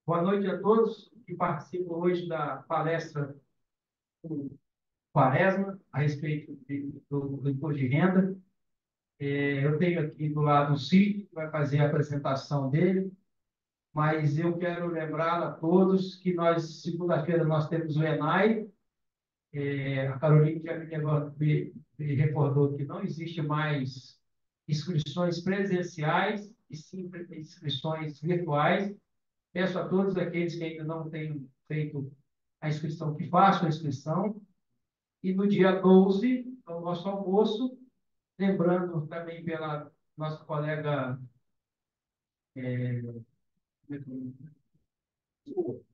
Boa noite a todos que participam hoje da palestra do Quaresma a respeito do imposto de renda. Eu tenho aqui do lado o Cid, que vai fazer a apresentação dele, mas eu quero lembrar a todos que segunda-feira, nós temos o ENAI. A Carolina já me recordou que não existe mais inscrições presenciais, e sim inscrições virtuais. Peço a todos aqueles que ainda não têm feito a inscrição, que façam a inscrição. E no dia 12, no nosso almoço, lembrando também pela nossa colega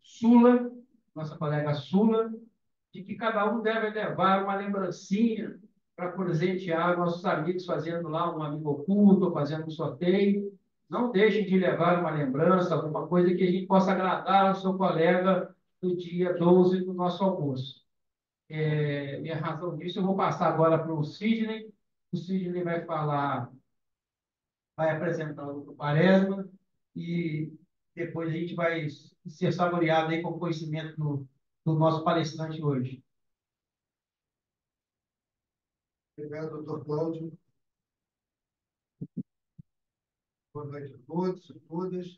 Sula, nossa colega Sula, de que cada um deve levar uma lembrancinha para presentear nossos amigos, fazendo lá um amigo oculto, fazendo um sorteio. Não deixem de levar uma lembrança, alguma coisa que a gente possa agradar ao seu colega no dia 12 do nosso almoço. Em razão disso, eu vou passar agora para o Sidney. O Sidney vai falar, vai apresentar o Quaresma e depois a gente vai ser saboreado aí com o conhecimento do nosso palestrante hoje. Obrigado, doutor Cláudio. Boa noite a todos e todas.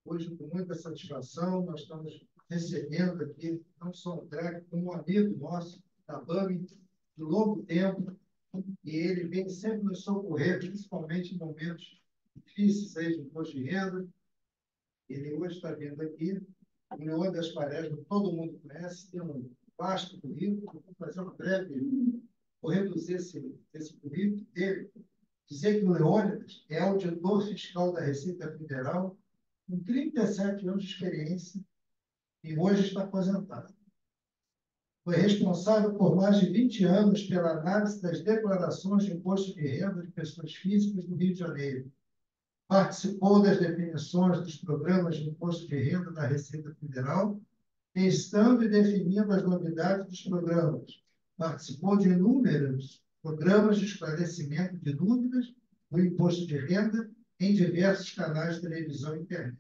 Hoje, com muita satisfação, nós estamos recebendo aqui não só um técnico, como um amigo nosso, da BAMI, de longo tempo, e ele vem sempre nos socorrer, principalmente em momentos difíceis aí de imposto de renda. Ele hoje está vindo aqui, o Leão das Quaresma, todo mundo conhece, tem um vasto currículo. Vou fazer uma breve, vou reduzir esse currículo dele, dizer que o Leônidas é auditor fiscal da Receita Federal, com 37 anos de experiência, e hoje está aposentado. Foi responsável por mais de 20 anos pela análise das declarações de imposto de renda de pessoas físicas do Rio de Janeiro. Participou das definições dos programas de imposto de renda da Receita Federal, testando e definindo as novidades dos programas. Participou de inúmeros programas de esclarecimento de dúvidas do imposto de renda em diversos canais de televisão e internet.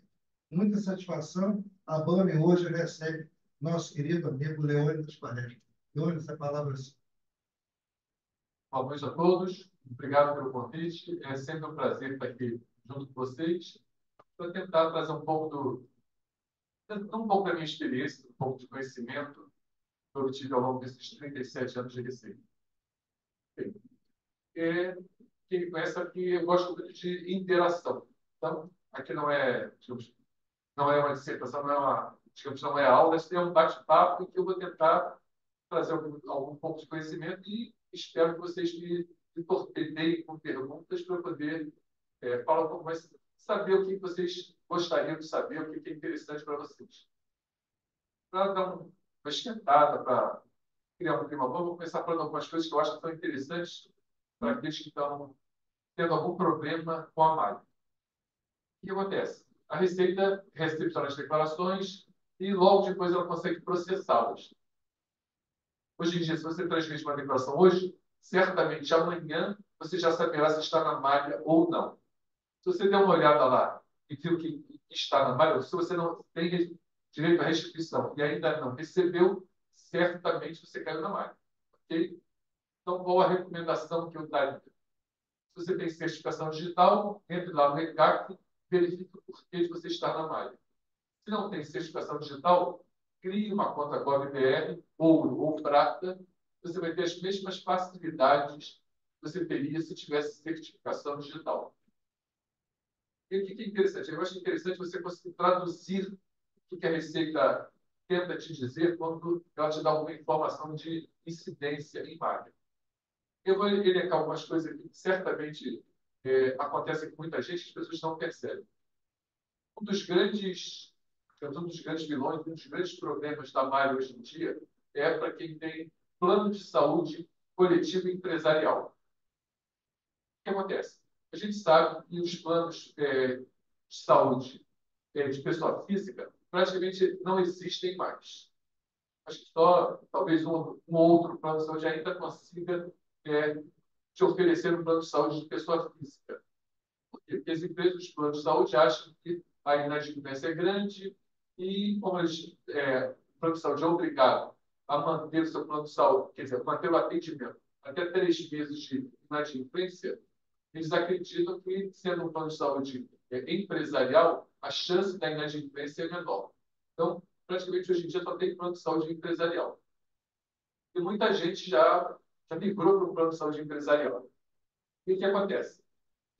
Muita satisfação, a BAMI hoje recebe nosso querido amigo Leônidas Quaresma. Leônidas, a palavra é sua. Boa noite a todos. Obrigado pelo convite. É sempre um prazer estar aqui junto com vocês para tentar trazer um pouco da minha experiência, um pouco de conhecimento que eu tive ao longo desses 37 anos de Receita. Quem me conhece sabe que eu gosto muito de interação. Então, aqui não é, digamos, não é uma dissertação, não é aula, mas é um bate-papo em que eu vou tentar trazer algum pouco de conhecimento e espero que vocês me torpedeiem com perguntas para eu poder falar um pouco mais, saber o que vocês gostariam de saber, o que é interessante para vocês. Para dar uma esquentada, para criar um clima bom, vou começar falando algumas coisas que eu acho que são interessantes para aqueles que estão tendo algum problema com a malha. O que acontece? A Receita recepciona as declarações e logo depois ela consegue processá-las. Hoje em dia, se você transmite uma declaração hoje, certamente amanhã você já saberá se está na malha ou não. Se você der uma olhada lá e viu que está na malha, ou se você não tem direito à restituição e ainda não recebeu, certamente você caiu na malha. Okay? Então, qual a recomendação que eu daria? Se você tem certificação digital, entre lá no RECAC, verifique o porquê de você estar na malha. Se não tem certificação digital, crie uma conta GovBR, ouro ou prata, você vai ter as mesmas facilidades que você teria se tivesse certificação digital. E o que é interessante? Eu acho interessante você conseguir traduzir o que a Receita tenta te dizer quando ela te dá alguma informação de incidência em malha. Eu vou elencar algumas coisas que certamente acontecem com muita gente que as pessoas não percebem. Um dos grandes vilões, um dos grandes problemas da malha hoje em dia é para quem tem plano de saúde coletivo e empresarial. O que acontece? A gente sabe que os planos de saúde de pessoa física praticamente não existem mais. Acho que só talvez um outro plano de saúde ainda consiga te oferecer um plano de saúde de pessoa física. Porque as empresas de plano de saúde acham que a inadimplência é grande e, como o plano de saúde é obrigado a manter o seu plano de saúde, quer dizer, manter o atendimento até 3 meses de inadimplência, eles acreditam que, sendo um plano de saúde empresarial, a chance da inadimplência é menor. Então, praticamente hoje em dia só tem plano de saúde empresarial. E muita gente já migrou para o plano de saúde empresarial. E o que acontece?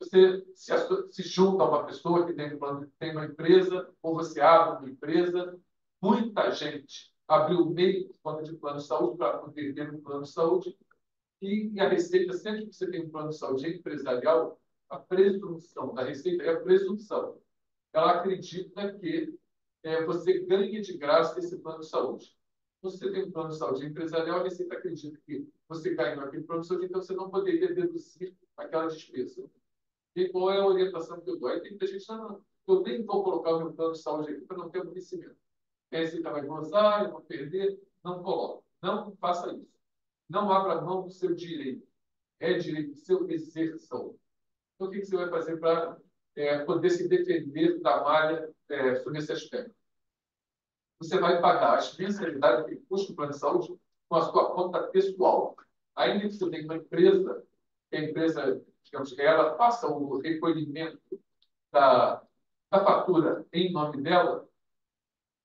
Você se junta a uma pessoa que tem uma empresa, ou você abre uma empresa, muita gente abriu meio por conta de plano de saúde para poder ter um plano de saúde, e a Receita, sempre que você tem um plano de saúde empresarial, a presunção da Receita é a presunção. Ela acredita que você ganha de graça esse plano de saúde. Você tem um plano de saúde empresarial, a Receita acredita que você ganhou aquele plano de saúde, então você não poderia deduzir aquela despesa. E qual é a orientação que eu dou? Aí tem muita gente que não, eu nem vou colocar o meu plano de saúde aqui para não ter conhecimento. A Receita vai gozar, eu vou perder, não coloque. Não faça isso. Não abra mão do seu direito. É direito seu, exerção. Então, o que você vai fazer para poder se defender da malha sobre esse aspecto? Você vai pagar as mensalidades que custa o plano de saúde com a sua conta pessoal. Ainda que você tenha uma empresa, que a empresa, digamos que ela faça o recolhimento da fatura em nome dela,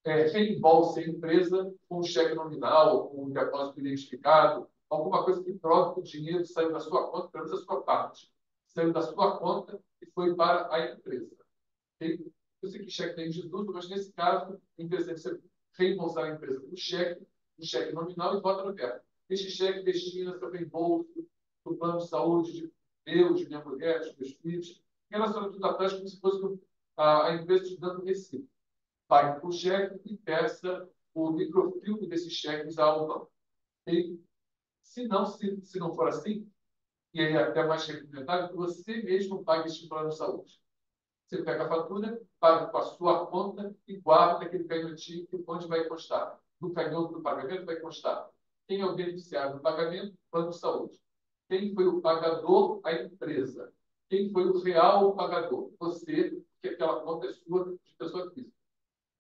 reembolse a empresa com um cheque nominal, com um depósito identificado, alguma coisa que prove que o dinheiro saiu da sua conta, pelo menos da sua parte. Saiu da sua conta e foi para a empresa. Okay? Eu sei que cheque tem de tudo, mas nesse caso, a empresa deve ser reembolsar a empresa com um cheque nominal e bota no verbo. Este cheque destina seu reembolso do plano de saúde de eu, de minha mulher, dos meus filhos, relaciona tudo atrás como se fosse a empresa te dando recibo. Pague por cheque e peça o microfilme desses cheques ao banco. E, se não for assim, e aí é até mais recomendável, que você mesmo pague este plano de saúde. Você pega a fatura, paga com a sua conta e guarda aquele canhotinho onde vai constar. No canhoto do pagamento vai constar quem é o beneficiário do pagamento, plano de saúde. Quem foi o pagador, a empresa. Quem foi o real pagador, você, porque aquela conta é sua de pessoa física.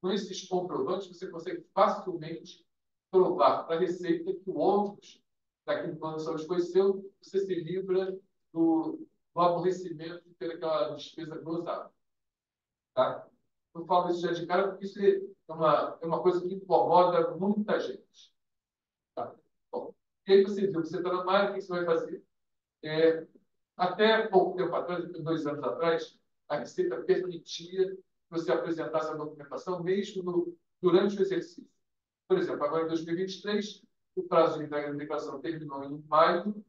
Com esses comprovantes, você consegue facilmente provar para a Receita que o ônibus daquele plano de saúde foi seu, você se livra do aborrecimento de ter aquela despesa gozada. Tá? Eu falo isso já de cara porque isso é uma coisa que incomoda muita gente. Tá? Bom, e aí você viu que você está na malha, o que você vai fazer? Até pouco tempo atrás, 2 anos atrás, a Receita permitia que você apresentasse a documentação mesmo durante o exercício. Por exemplo, agora em 2023, o prazo de entrega da declaração terminou em maio.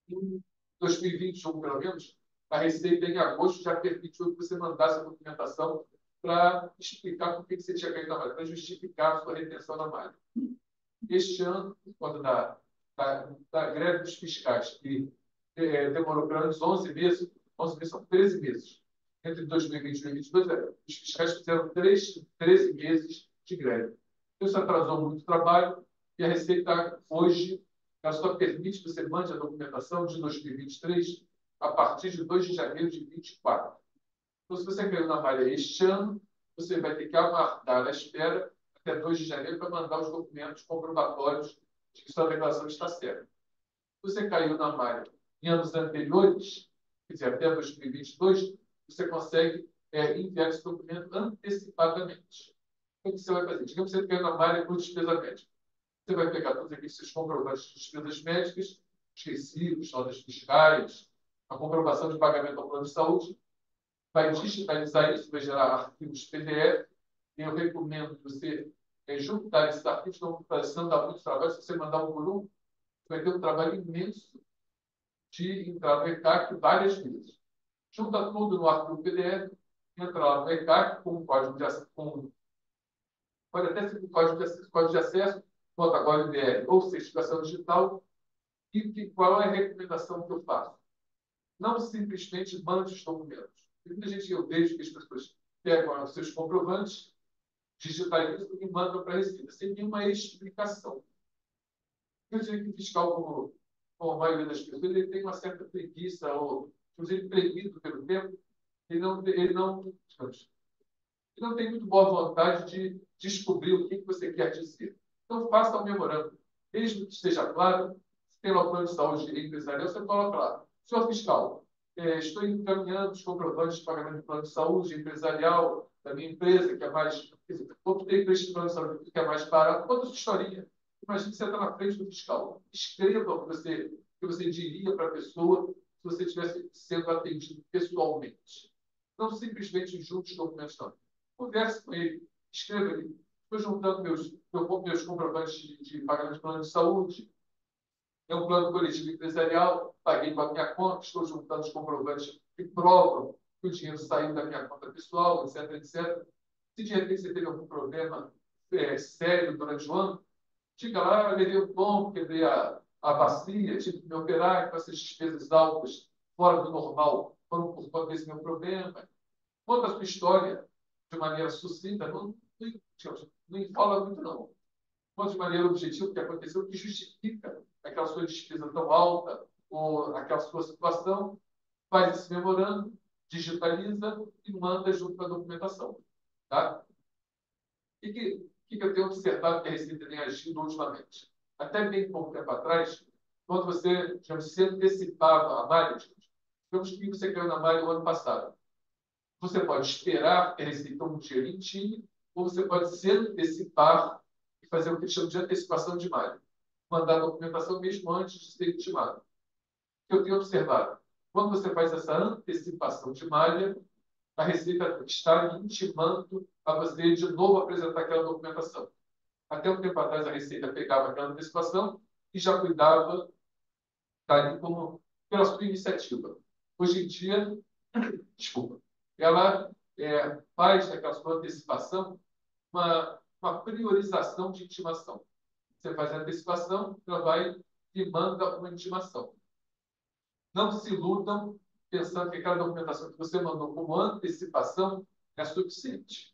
Em 2021, pelo menos, a Receita, em agosto, já permitiu que você mandasse a documentação para explicar por que você tinha caído na malha, para justificar a sua retenção na malha. Este ano, por conta da greve dos fiscais, que demorou pelo menos 11 meses, 11 meses são 13 meses. Entre 2020 e 2022, os fiscais fizeram 13 meses de greve. Isso atrasou muito o trabalho e a Receita, hoje, ela só permite que você mande a documentação de 2023 a partir de 2 de janeiro de 2024. Então, se você caiu na malha este ano, você vai ter que aguardar a espera até 2 de janeiro para mandar os documentos comprobatórios de que sua declaração está certa. Se você caiu na malha em anos anteriores, quer dizer, até 2022, você consegue enviar esse documento antecipadamente. O que você vai fazer? Digamos que você caiu na malha por despesa médica. Você vai pegar todos aqueles seus comprovantes de despesas médicas, os recibos, notas fiscais, a comprovação de pagamento ao plano de saúde, vai digitalizar isso, vai gerar arquivos PDF, e eu recomendo que você juntar esses arquivos, não dá muito trabalho, se você mandar um por um, vai ter um trabalho imenso de entrar no ECAC várias vezes. Junta tudo no arquivo PDF, entra lá no ECAC com o código de acesso, pode até ser com código de acesso, bota agora IBL ou certificação digital, e qual é a recomendação que eu faço? Não simplesmente mande os documentos. Tem muita gente que eu vejo que as pessoas pegam os seus comprovantes, digitaliza e manda para a Receita, sem nenhuma explicação. Eu diria que o fiscal, como a maioria das pessoas, ele tem uma certa preguiça, ou, inclusive, preguiço pelo tempo, digamos, ele não tem muito boa vontade de descobrir o que você quer dizer. Então, faça o memorando. Mesmo que esteja claro, se tem lá o plano de saúde empresarial, você coloca lá. Senhor fiscal, estou encaminhando os comprovantes de pagamento do plano de saúde empresarial da minha empresa, que é mais... Optei por este plano de saúde que é mais barato. Conta a sua historinha. Imagine que você está na frente do fiscal. Escreva o que você diria para a pessoa se você estivesse sendo atendido pessoalmente. Não simplesmente junte os documentos, não. Converse com ele, escreva ele. Estou juntando meus comprovantes de pagamento de plano de saúde. É um plano coletivo empresarial, paguei com a minha conta, estou juntando os comprovantes que provam que o dinheiro saiu da minha conta pessoal, etc, etc. Se de repente você teve algum problema sério durante o ano, diga lá, levei o tom, quebrei a bacia, tive que me operar, com essas despesas altas, fora do normal, foram por conta desse meu problema. Conta a sua história de maneira sucinta, não fala muito, não. Conta de maneira objetiva o que aconteceu, o que justifica aquela sua despesa tão alta, ou aquela sua situação, faz esse memorando, digitaliza e manda junto com a documentação. Tá? O que eu tenho observado que a Receita tem agido ultimamente? Até bem pouco tempo atrás, quando você, digamos, se antecipava a malha, digamos que você caiu na malha o ano passado, você pode esperar que a Receita um dia lhe ou você pode se antecipar e fazer o que chama de antecipação de malha. Mandar a documentação mesmo antes de ser intimado. O que eu tenho observado? Quando você faz essa antecipação de malha, a Receita está intimando a você de novo apresentar aquela documentação. Até um tempo atrás, a Receita pegava aquela antecipação e já cuidava dali como pela sua iniciativa. Hoje em dia, desculpa, ela faz daquela sua antecipação uma priorização de intimação. Você faz a antecipação, ela vai e manda uma intimação. Não se iludam pensando que aquela documentação que você mandou como antecipação é suficiente.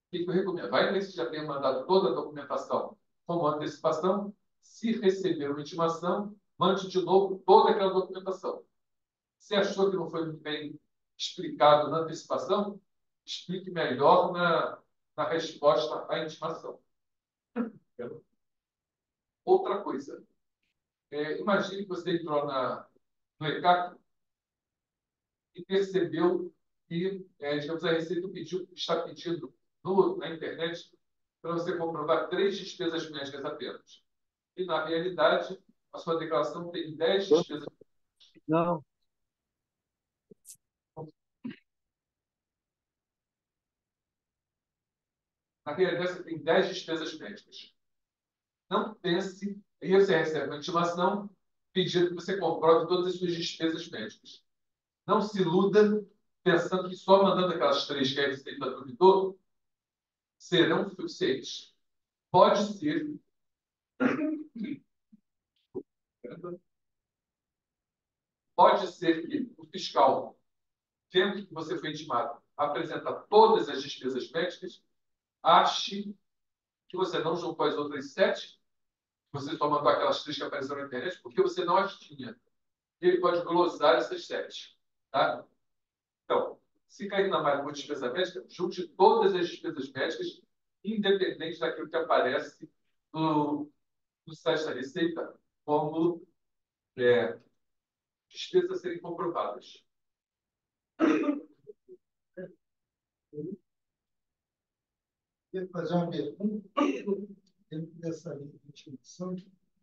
O que eu recomendo? Vai ver se já tem mandado toda a documentação como antecipação. Se receber uma intimação, mande de novo toda aquela documentação. Se achou que não foi muito bem explicado na antecipação, explique melhor na resposta à intimação. Outra coisa. Imagine que você entrou no ECAC e percebeu que, digamos, a Receita está pedindo na internet para você comprovar 3 despesas médicas apenas. E, na realidade, a sua declaração tem 10 despesas. Não. Na realidade, você tem 10 despesas médicas. Não pense, e você recebe uma intimação pedindo que você comprove todas as suas despesas médicas. Não se iluda pensando que só mandando aquelas 3 que a Receita duvidou serão suficientes. Pode ser que o fiscal, vendo que você foi intimado, apresenta todas as despesas médicas, ache que você não juntou as outras 7, você só mandou aquelas 3 que apareceram na internet, porque você não as tinha. Ele pode glosar essas 7. Tá? Então, se cair na malha por despesa médica, junte todas as despesas médicas, independente daquilo que aparece no site da Receita, como despesas a serem comprovadas. Queria fazer uma pergunta dentro dessa linha de intimação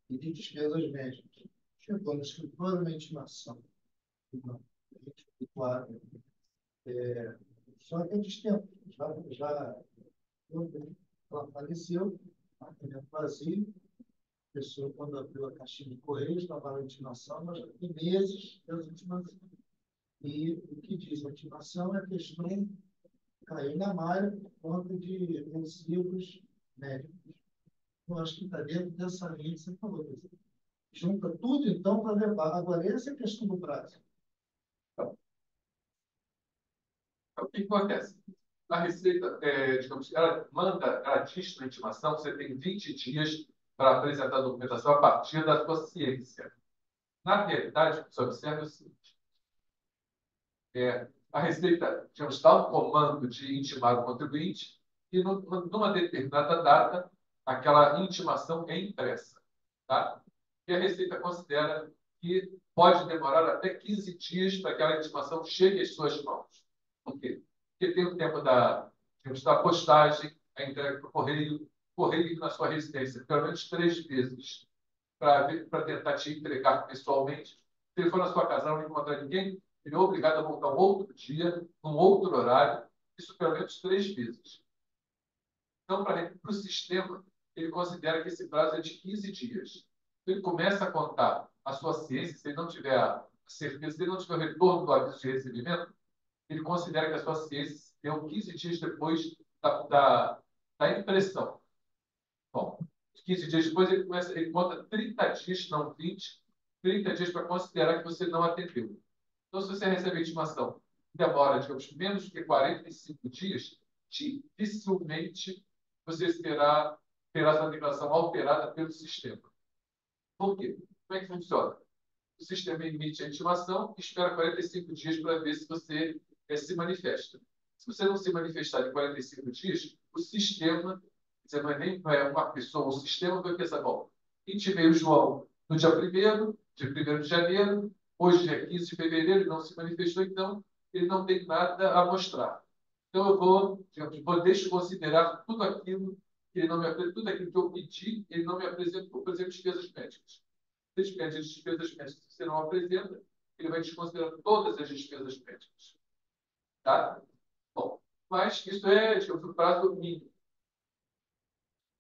e de despesas médicas. Chegou no escritório uma intimação. Claro. Só que a distempos. Ela faleceu, apartamento vazio. A pessoa, quando abriu a caixinha de correio, estava na intimação, mas tem meses das intimações. E o que diz a intimação é a questão caiu na malha por conta de recibos médicos. Eu acho que está dentro dessa linha que você falou. Junta tudo, então, para levar. Agora, essa é a questão do prazo. Então, o que acontece? A Receita, digamos, ela diz na intimação que você tem 20 dias para apresentar a documentação a partir da sua ciência. Na realidade, o que você observa é o seguinte: a Receita, digamos, dá um comando de intimar o contribuinte e, numa determinada data, aquela intimação é impressa. Tá? E a Receita considera que pode demorar até 15 dias para que aquela intimação chegue às suas mãos. Por quê? Porque tem o tempo digamos, da postagem, a entrega para o correio na sua residência, pelo menos 3 vezes, para tentar te entregar pessoalmente. Se ele for na sua casa e não encontrar ninguém, ele é obrigado a voltar um outro dia, num outro horário, isso pelo menos 3 vezes. Então, para o sistema, ele considera que esse prazo é de 15 dias. Ele começa a contar a sua ciência, se ele não tiver a certeza, se ele não tiver o retorno do aviso de recebimento, ele considera que a sua ciência se deu 15 dias depois da impressão. Bom, 15 dias depois ele conta 30 dias, não 20, 30 dias para considerar que você não atendeu. Então, se você recebe a intimação demora, digamos, menos que 45 dias, dificilmente você terá sua declaração alterada pelo sistema. Por quê? Como é que funciona? O sistema emite a intimação e espera 45 dias para ver se você se manifesta. Se você não se manifestar em 45 dias, o sistema, você não é uma pessoa, o sistema vai pensar, bom, intimei o João no dia 1º, dia 1º de janeiro, hoje é 15 de fevereiro, ele não se manifestou, então ele não tem nada a mostrar. Então eu vou desconsiderar tudo aquilo que ele não me apresentou, tudo aquilo que eu pedi, ele não me apresentou, por exemplo, despesas médicas. Se ele pede as despesas médicas que você não apresenta, ele vai desconsiderar todas as despesas médicas. Tá? Bom, mas isso é, digamos, o prazo mínimo.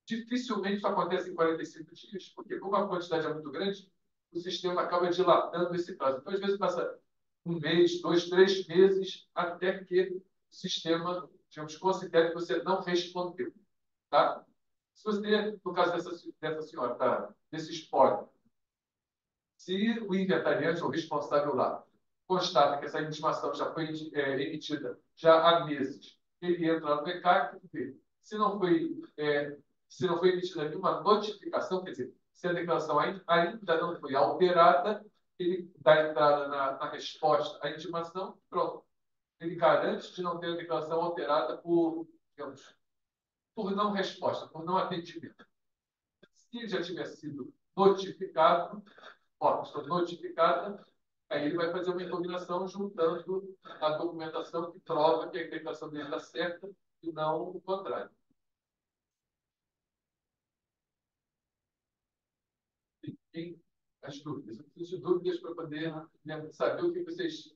Dificilmente isso acontece em 45 dias, porque como a quantidade é muito grande, o sistema acaba dilatando esse prazo. Então, às vezes, passa 1 mês, 2, 3 meses, até que o sistema, digamos, considere que você não respondeu. Tá? Se você, no caso dessa senhora, tá? Desse espólio, se o inventariante ou responsável lá constata que essa intimação já foi emitida já há meses, ele entra no ECAC e vê. Se não foi emitida nenhuma notificação, quer dizer, se a declaração ainda não foi alterada, ele dá entrada na resposta à intimação, pronto. Ele garante de não ter a declaração alterada digamos, por não resposta, por não atendimento. Se ele já tiver sido notificado, estou notificada, aí ele vai fazer uma impugnação juntando a documentação que prova que a declaração dele está certa e não o contrário. Tem as dúvidas. Eu preciso de dúvidas para poder saber o que vocês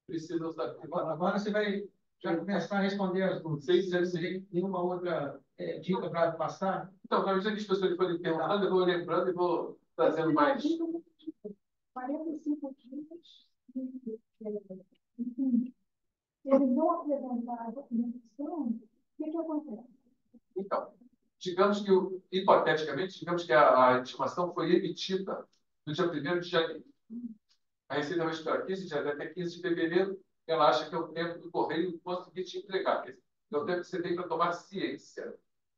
precisam saber. Agora você vai já começar a responder as dúvidas. Você tem nenhuma outra dica para passar? Então, na medida que as pessoas forem perguntando, eu vou lembrando e vou trazendo mais. 45 dias. Eles não apresentaram a documentação, o que acontece? Então, digamos que, hipoteticamente, digamos que a intimação foi emitida no dia 1º de janeiro. A Receita vai esperar 15 dias, até 15 de fevereiro, ela acha que é o tempo do correio conseguir te entregar. Quer dizer, é o tempo que você tem para tomar ciência.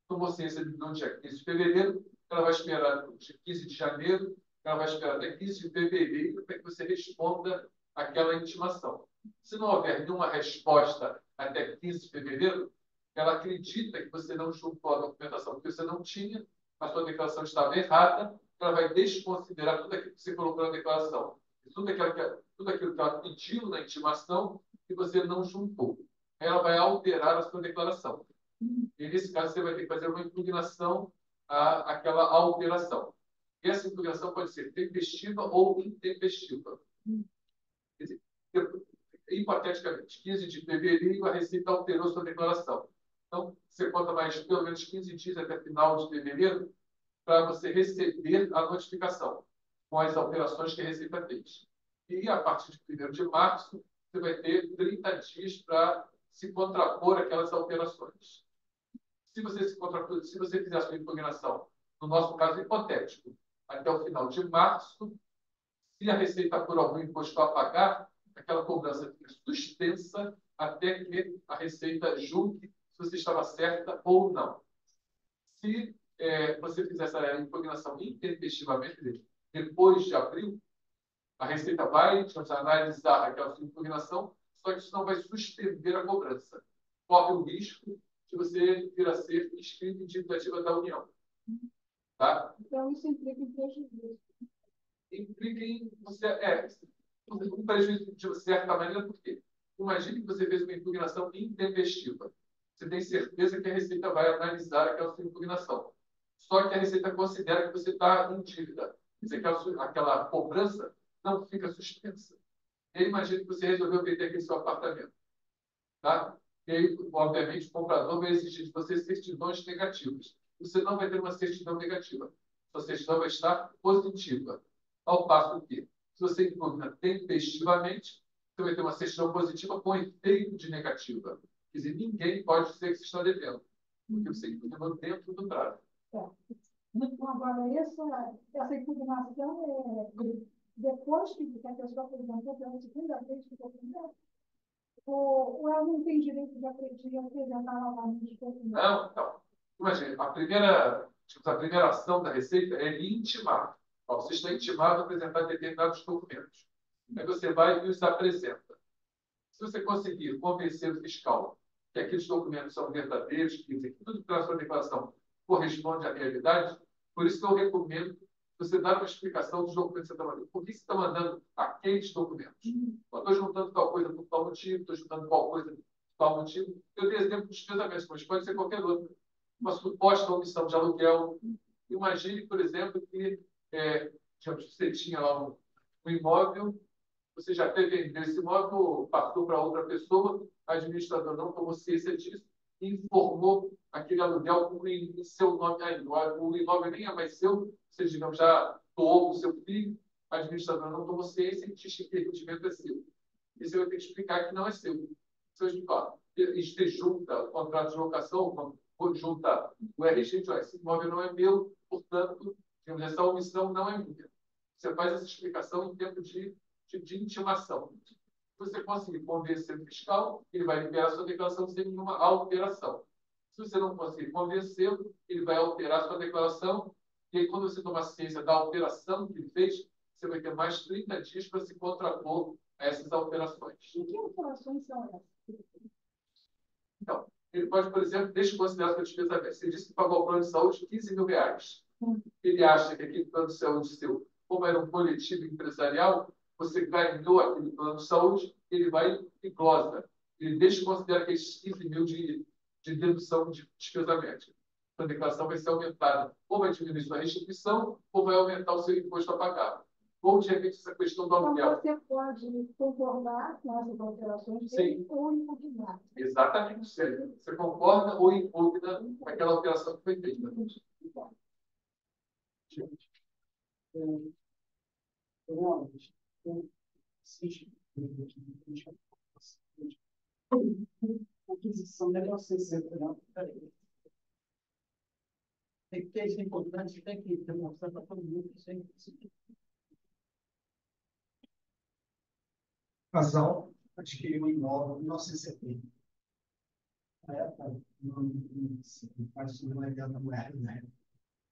Tomou ciência no dia 15 de fevereiro, ela vai esperar no dia 15 de janeiro, ela vai esperar até 15 de fevereiro para que você responda aquela intimação. Se não houver nenhuma resposta até 15 de fevereiro, ela acredita que você não juntou a documentação porque você não tinha, a sua declaração estava errada, ela vai desconsiderar tudo aquilo que você colocou na declaração. Tudo aquilo que ela pediu na intimação que você não juntou. Ela vai alterar a sua declaração. E, nesse caso, você vai ter que fazer uma impugnação àquela alteração. E essa impugnação pode ser tempestiva ou intempestiva. Quer dizer, hipoteticamente, 15 de fevereiro, a Receita alterou sua declaração. Então, você conta mais pelo menos 15 dias até final de fevereiro para você receber a notificação com as alterações que a Receita fez. E, a partir de 1º de março, você vai ter 30 dias para se contrapor aquelas alterações. Se você fizer a sua impugnação, no nosso caso hipotético, até o final de março, se a Receita por algum imposto a pagar, aquela cobrança fica suspensa até que a Receita julgue se você estava certa ou não. Se você fizer essa impugnação intempestivamente, quer dizer, depois de abril, a Receita vai analisar aquela sua impugnação, só que isso não vai suspender a cobrança. Corre o risco de você vir a ser inscrito em dívida ativa da União. Tá? Então, isso implica em prejuízo. Implica em você. Um prejuízo de certa maneira, por quê? Imagine que você fez uma impugnação intempestiva. Você tem certeza que a Receita vai analisar aquela sua impugnação. Só que a Receita considera que você está em dívida. Quer dizer, aquela cobrança não fica suspensa. E aí, imagine que você resolveu vender aquele seu apartamento. Tá? E aí, obviamente, o comprador vai exigir de você certidões negativas. Você não vai ter uma certidão negativa. Sua certidão vai estar positiva. Ao passo que, se você impugna tempestivamente, você vai ter uma certidão positiva com efeito de negativa. Quer dizer, ninguém pode dizer que você está devendo, porque você impugnou dentro do prazo. Então, agora, essa impugnação depois que a pessoa apresentou pela segunda vez que foi primeiro, ou ela não tem direito de apresentar novamente? Não, então. Imagina, a primeira ação da Receita é lhe intimar. Você está intimado a apresentar determinados documentos. Aí você vai e os apresenta. Se você conseguir convencer o fiscal que aqueles documentos são verdadeiros, que tudo que está na sua declaração corresponde à realidade, por isso que eu recomendo você dar uma explicação dos documentos que você está mandando. Por que você está mandando aqueles documentos? Eu estou juntando tal coisa por tal motivo, estou juntando tal coisa por tal motivo. Eu dei exemplo dos casamentos, mas pode ser qualquer outro. Uma suposta omissão de aluguel. Imagine, por exemplo, que você tinha lá um imóvel, você já teve esse imóvel, passou para outra pessoa, a administradora não tomou ciência disso e informou aquele aluguel em seu nome ainda. O imóvel nem é mais seu, você, digamos, já doou para o seu filho, a administradora não tomou ciência e diz que aquele rendimento é seu. E você vai ter que explicar que não é seu. Você vai explicar. Isto junta o contrato de locação, junta o RG, esse imóvel não é meu, portanto, essa omissão não é minha. Você faz essa explicação em tempo de intimação. Se você conseguir convencer o fiscal, ele vai liberar sua declaração sem nenhuma alteração. Se você não conseguir convencê-lo, ele vai alterar sua declaração, e aí, quando você tomar ciência da alteração que ele fez, você vai ter mais 30 dias para se contrapor a essas alterações. E que alterações são essas? Então, ele pode, por exemplo, deixa eu considerar sua despesa aberta. Você disse que pagou ao plano de saúde R$ 15.000. Ele acha que aquele plano de saúde seu, como era um coletivo empresarial, você ganhou aquele plano de saúde, ele vai e glosa. Ele deixa de considerar aqueles 15 mil de dedução de despesa médica. Então, a declaração vai ser aumentada. Ou vai diminuir sua restituição, ou vai aumentar o seu imposto a pagar. Ou, de repente, essa questão do aluguel. Então, você pode concordar com essas alterações ou impugnar. Exatamente. Você concorda ou impugna com aquela alteração que foi feita. Aquisição de 1960, não. Tem que ter isso importante, tem que demonstrar para todo mundo que isso é impossível. Casal adquiriu um imóvel em 1970. Na época, acho que não é da mulher, né?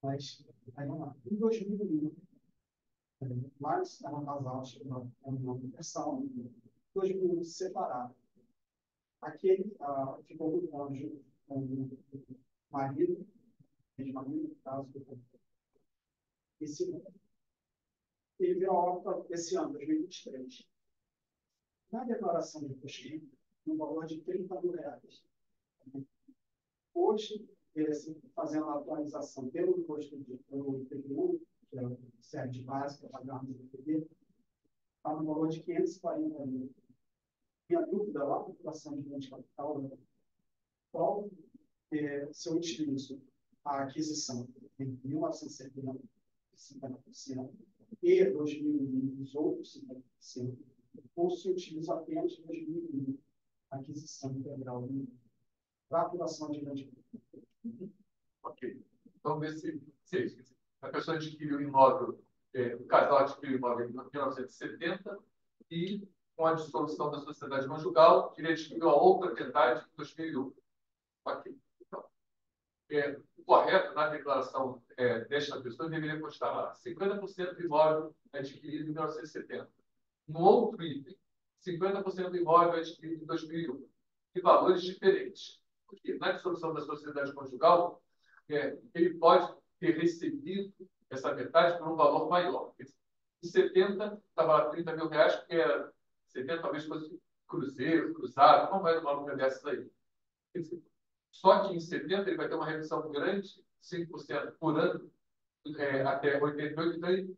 Mas, aí vamos lá. Em 2001, Marcos estava casal, chegou a uma universal. Em 2001, se separaram. Aquele ficou com o marido, ex-marido, no caso, ele veio a óbito esse ano, 2023. Na declaração de imposto de renda, no valor de R$ 30.000. Hoje, fazendo a atualização pelo imposto pelo IPTU, que é o série de base, para pagarmos o IPTU, está no valor de R$ 540.000. Minha dúvida lá, a população de grande capital, qual se eu utilizo a aquisição em 1970, 50%, e 2001, os outros 50%, ou se eu utilizo apenas 2001, a aquisição integral para a população de grande capital. Ok. Então, se a pessoa adquiriu o imóvel, o casal adquiriu o imóvel em 1970 e com a dissolução da sociedade conjugal, ele adquiriu a outra metade em 2001. Ok. Então, o correto na declaração desta pessoa deveria constar lá 50% do imóvel adquirido em 1970. No outro item, 50% do imóvel adquirido em 2001. E valores diferentes. Porque na dissolução da sociedade conjugal, ele pode ter recebido essa metade por um valor maior. Em 70, estava lá 30 mil reais, porque era 70 talvez fosse cruzeiro, cruzado, não vai uma luta dessas aí. Só que em 70 ele vai ter uma redução grande, 5% por ano, até 88. Então,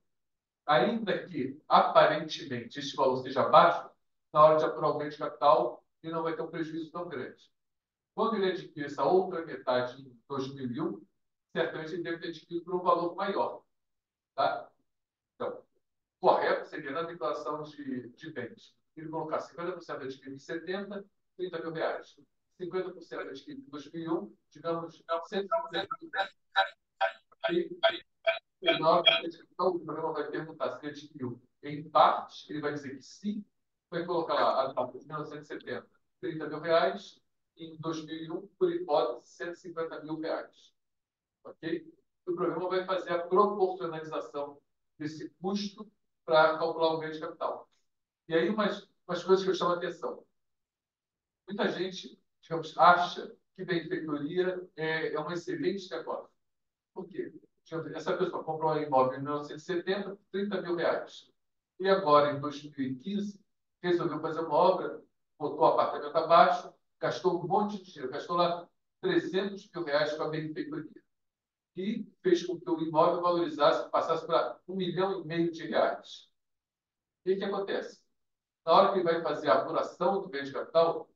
ainda que aparentemente este valor seja baixo, na hora de apurar o ganho de capital, ele não vai ter um prejuízo tão grande. Quando ele adquire essa outra metade em 2001, certamente ele deve ter adquirido por um valor maior. Tá? Então, correto seria na declaração de bens ele colocar 50% adquirido em 70, 30 mil reais. 50% adquirido em 2001, digamos, 150 mil reais. Então, o programa vai perguntar se ele adquiriu em partes, ele vai dizer que sim, vai colocar lá a parte de 1970, 30 mil reais, em 2001, por hipótese, 150 mil reais. Ok? O programa vai fazer a proporcionalização desse custo para calcular o ganho de capital. E aí, umas coisas que eu chamo a atenção. Muita gente, digamos, acha que benfeitoria é um excelente negócio. Por quê? Essa pessoa comprou um imóvel em 1970 por 30 mil reais. E agora, em 2015, resolveu fazer uma obra, botou o apartamento abaixo, gastou um monte de dinheiro, gastou lá 300 mil reais com a benfeitoria. E fez com que o imóvel valorizasse, passasse para 1,5 milhão de reais. E o que acontece? Na hora que ele vai fazer a apuração do ganho de capital,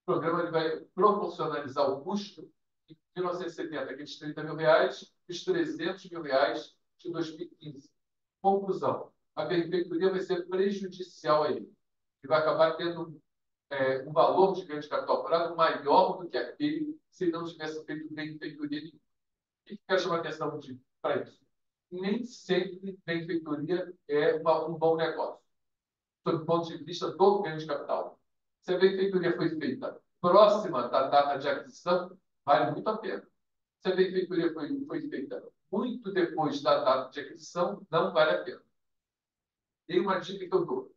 o programa ele vai proporcionalizar o custo em 1970, aqueles 30 mil reais, os 300 mil reais de 2015. Conclusão, a benfeitoria vai ser prejudicial a ele. Ele vai acabar tendo um valor de ganho de capital apurado maior do que aquele se ele não tivesse feito benfeitoria nenhuma. O que eu quero chamar a atenção para isso? Nem sempre benfeitoria é um bom negócio, sob o ponto de vista do ganho de capital. Se a benfeitoria foi feita próxima da data de aquisição, vale muito a pena. Se a benfeitoria foi feita muito depois da data de aquisição, não vale a pena. E uma dica que eu dou.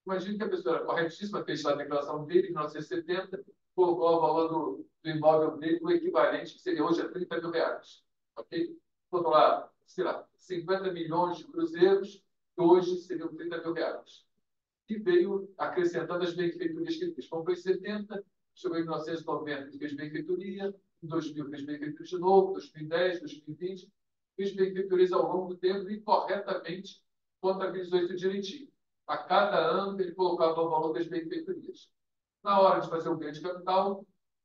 Imagine que a pessoa era corretíssima, fez a declaração dele em 1970, colocou o valor do imóvel dele, o equivalente, que seria hoje a 30 mil reais. Ok? Botou lá, sei lá, 50 milhões de cruzeiros, que hoje seriam 30 mil reais. E veio acrescentando as benfeitorias que ele fez. Comprou em 70, chegou em 1990, ele fez benfeitoria, em 2000 fez benfeitoria de novo, 2010, 2020, fez benfeitorias ao longo do tempo e corretamente contabilizou isso direitinho. A cada ano ele colocava o valor das benfeitorias. Na hora de fazer o ganho de capital,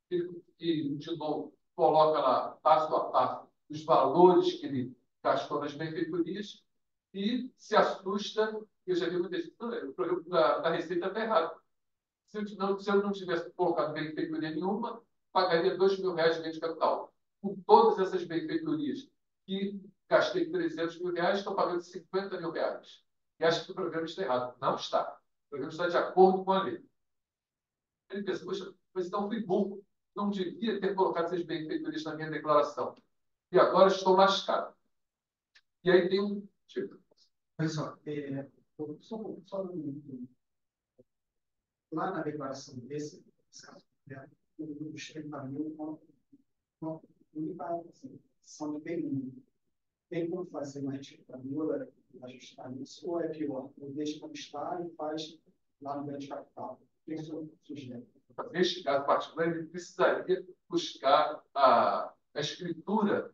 ele, de novo, coloca lá, passo a passo, os valores que ele gastou nas benfeitorias e se assusta. Eu já vi muitas vezes, o programa da Receita está errado. Se eu não tivesse colocado benfeitoria nenhuma, pagaria 2 mil reais de ganho de capital. Com todas essas benfeitorias que gastei 300 mil reais, estou pagando 50 mil reais. E acho que o programa está errado. Não está. O programa está de acordo com a lei. Ele pensa, poxa, mas então fui burro. Não devia ter colocado essas benfeitorias na minha declaração. E agora estou lascado. E aí tem um tipo. Olha só lá na declaração desse, né, os 30 mil não são bem. Tem como fazer uma retificadora, ajustar isso, ou é pior? Ou deixa como está e faz lá no ganho de capital? O que você sugere? Neste caso particular, ele precisaria buscar a escritura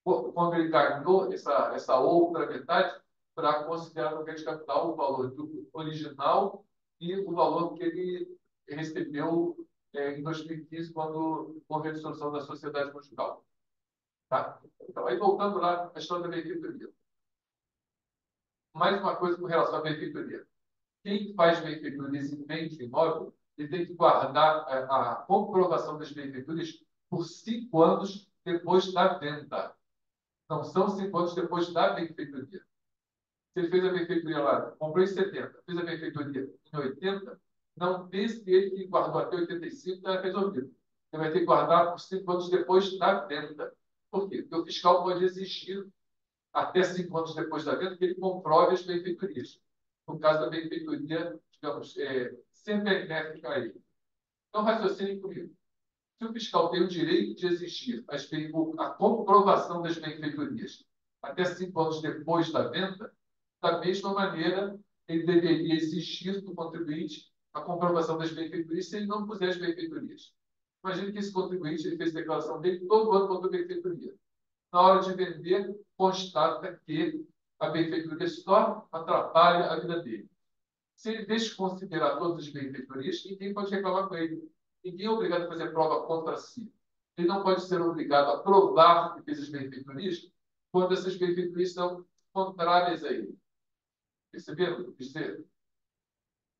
quando ele ganhou essa outra metade para considerar no ganho de capital o valor do original e o valor que ele recebeu em 2015, quando houve a dissolução da sociedade conjugal. Tá? Então, aí voltando lá à história da benfeitoria. Mais uma coisa com relação à benfeitoria. Quem faz benfeitorias e vende imóvel, ele tem que guardar a comprovação das benfeitorias por 5 anos depois da venda. Não são 5 anos depois da benfeitoria. Se ele fez a benfeitoria lá, comprou em 70, fez a benfeitoria em 80, não pense que ele que guardou até 85 está resolvido. Ele vai ter que guardar por 5 anos depois da venda. Por quê? Porque o fiscal pode exigir até 5 anos depois da venda que ele comprove as benfeitorias. No caso da benfeitoria, digamos, sempre benéfica a ele. Então, raciocinem comigo. Se o fiscal tem o direito de exigir a comprovação das benfeitorias até 5 anos depois da venda, da mesma maneira, ele deveria exigir do contribuinte a comprovação das benfeitorias se ele não puser as benfeitorias. Imagine que esse contribuinte ele fez a declaração dele todo ano contra a benfeitoria. Na hora de vender, constata que a benfeitoria só atrapalha a vida dele. Se ele desconsiderar todas as benfeitorias, ninguém pode reclamar com ele. Ninguém é obrigado a fazer prova contra si. Ele não pode ser obrigado a provar que fez as benfeitorias quando essas benfeitorias são contrárias a ele. Perceberam o que eu quis dizer?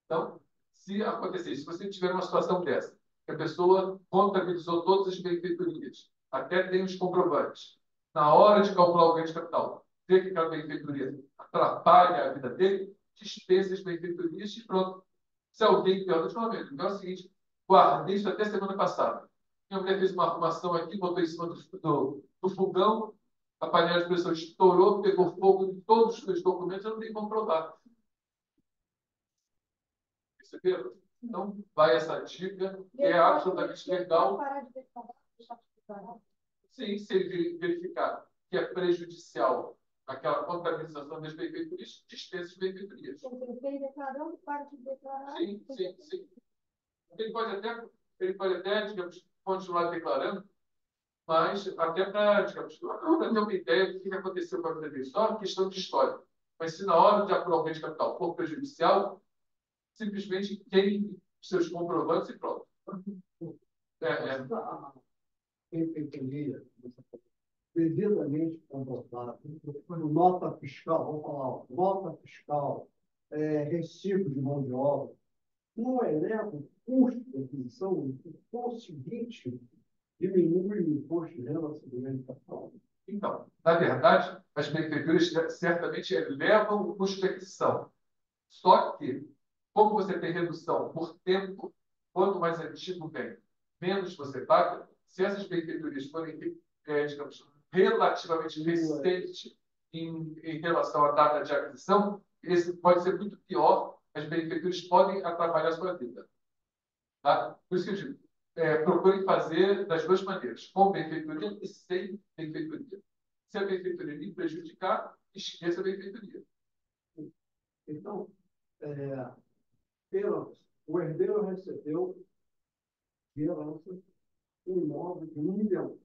Então, se acontecer, se você tiver uma situação dessa, que a pessoa contabilizou todas as benfeitorias, até tem os comprovantes, na hora de calcular o ganho de capital, vê que aquela benfeitoria atrapalha a vida dele, dispensa as benfeitorias e pronto. Se alguém pergunta, então é o seguinte, guardei isso até semana passada. Minha mulher fez uma arrumação aqui, botou em cima do fogão, a panela de pressão estourou, pegou fogo em todos os meus documentos, eu não tenho como provar. Perceberam? Então, vai essa dica, que é absolutamente legal. Sim, se ele verificar que é prejudicial aquela contabilização das benfeitorias, dispensa as benfeitorias. Ele declarando, para de declarar. Sim, sim, sim. Ele pode até, digamos, continuar declarando, mas até para, digamos, ter uma ideia do que aconteceu com a vida dele. Só uma questão de história. Mas se na hora de apurar o ganho de capital for prejudicial, simplesmente queime seus comprovantes e pronto. Benfeitoria devidamente comportada, nota fiscal, vamos falar, ó, nota fiscal, recibo de mão de obra, não eleva o custo da aquisição, e, por conseguinte, diminui o imposto de renda sobre o ganho de capital. Então, na verdade, as benfeitorias certamente elevam o custo de aquisição. Só que, como você tem redução por tempo, quanto mais antigo vem, menos você paga. Se essas benfeitorias forem, digamos, relativamente recentes em relação à data de aquisição, esse pode ser muito pior. As benfeitorias podem atrapalhar a sua vida. Tá? Por isso que eu digo, procurem fazer das duas maneiras, com benfeitoria e sem benfeitoria. Se a benfeitoria lhe prejudicar, esqueça a benfeitoria. Então, o herdeiro recebeu de herança um imóvel de 1 milhão.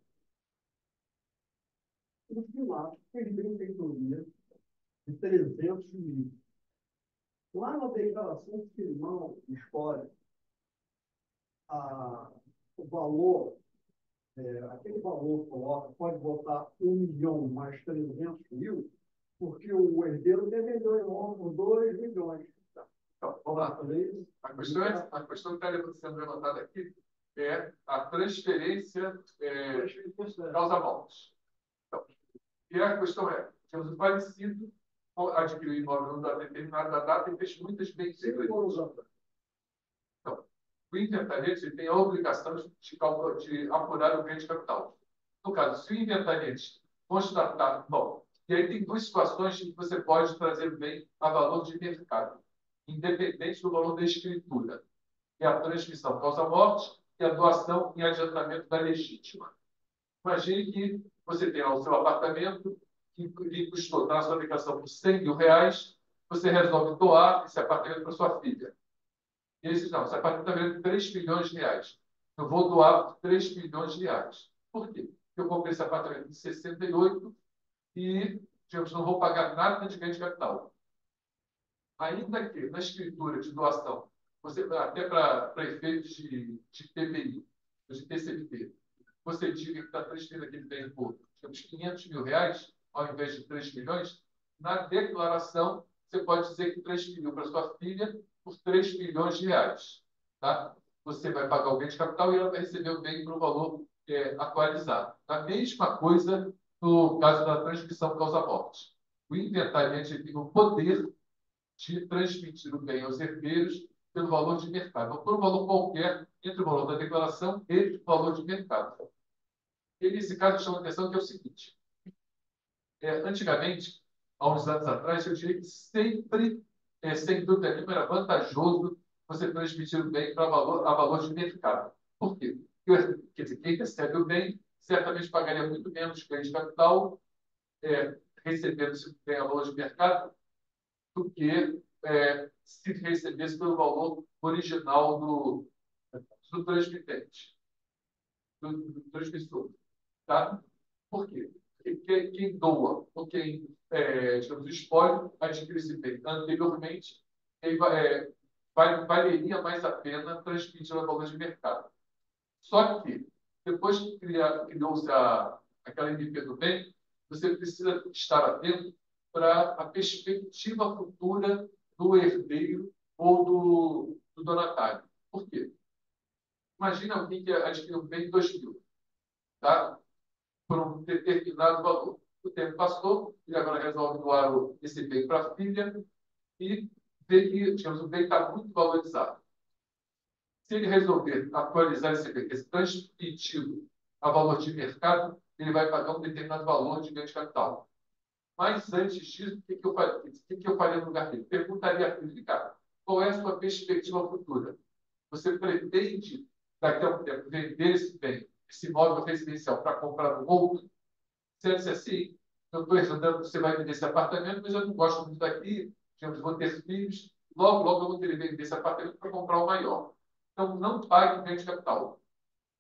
No final, fez benfeitoria de 300 mil. Lá na declaração final, escolhe o valor, aquele valor coloca, pode botar 1 milhão mais 300 mil, porque o herdeiro vendeu o imóvel por 2 milhões. Então, vamos lá. A questão que está sendo levantada aqui é a transferência causa morte. Então, e a questão é, temos um falecido, adquiriu o imóvel numa determinada data e fez muitas benfeitorias. Então, o inventariante tem a obrigação de apurar o ganho de capital. No caso, se o inventariante constatar, bom, e aí tem duas situações em que você pode trazer o bem a valor de mercado, independente do valor da escritura. É a transmissão causa-morte e a doação em adiantamento da legítima. Imagine que você tem lá o seu apartamento que lhe custou, na sua aplicação, por 100 mil reais, você resolve doar esse apartamento para sua filha. E aí você diz, não, esse apartamento está valendo 3 milhões de reais. Eu vou doar por 3 milhões de reais. Por quê? Porque eu comprei esse apartamento em 68 e, digamos, não vou pagar nada de ganho de capital. Ainda que na escritura de doação, você, até para efeitos de PPI, de PCMP, você diga que está transferindo aquele bem por, digamos, 500 mil reais, ao invés de 3 milhões, na declaração, você pode dizer que transferiu para sua filha por 3 milhões de reais. Tá? Você vai pagar o ganho de capital e ela vai receber o bem para o valor atualizado. A mesma coisa no caso da transmissão causa-morte. O inventariante ele tem o poder de transmitir o bem aos herdeiros pelo valor de mercado, ou por um valor qualquer entre o valor da declaração e o valor de mercado. E nesse caso, chama a atenção que é o seguinte: antigamente, há uns anos atrás, eu diria que sempre, sem dúvida nenhuma, era vantajoso você transmitir o bem para valor, a valor de mercado. Por quê? Quer dizer, quem recebe o bem certamente pagaria muito menos ganho de capital, recebendo esse bem a valor de mercado, do que se recebesse pelo valor original do transmitente, do transmissor. Tá? Por quê? Porque quem doa ou quem, digamos, espólio adquire esse bem anteriormente, ele valeria mais a pena transmitir a valor de mercado. Só que, depois que criou-se aquela MP do bem, você precisa estar atento para a perspectiva futura do herdeiro ou do donatário. Por quê? Imagina alguém que adquiriu um bem em 2.000, tá? Por um determinado valor. O tempo passou, ele agora resolve doar esse bem para a filha e vê que, digamos, o bem está muito valorizado. Se ele resolver atualizar esse bem, esse transmitido a valor de mercado, ele vai pagar um determinado valor de ganho de capital. Mas antes disso, o que eu faria no lugar dele? Perguntaria a ele, cara, qual é a sua perspectiva futura? Você pretende, daqui a um tempo, vender esse bem, esse imóvel residencial, para comprar um outro? Se ele disser assim, eu estou ajudando, você vai vender esse apartamento, mas eu não gosto muito daqui, digamos, vou ter filhos, logo, logo eu vou querer vender esse apartamento para comprar o maior. Então, não pague ganho de capital.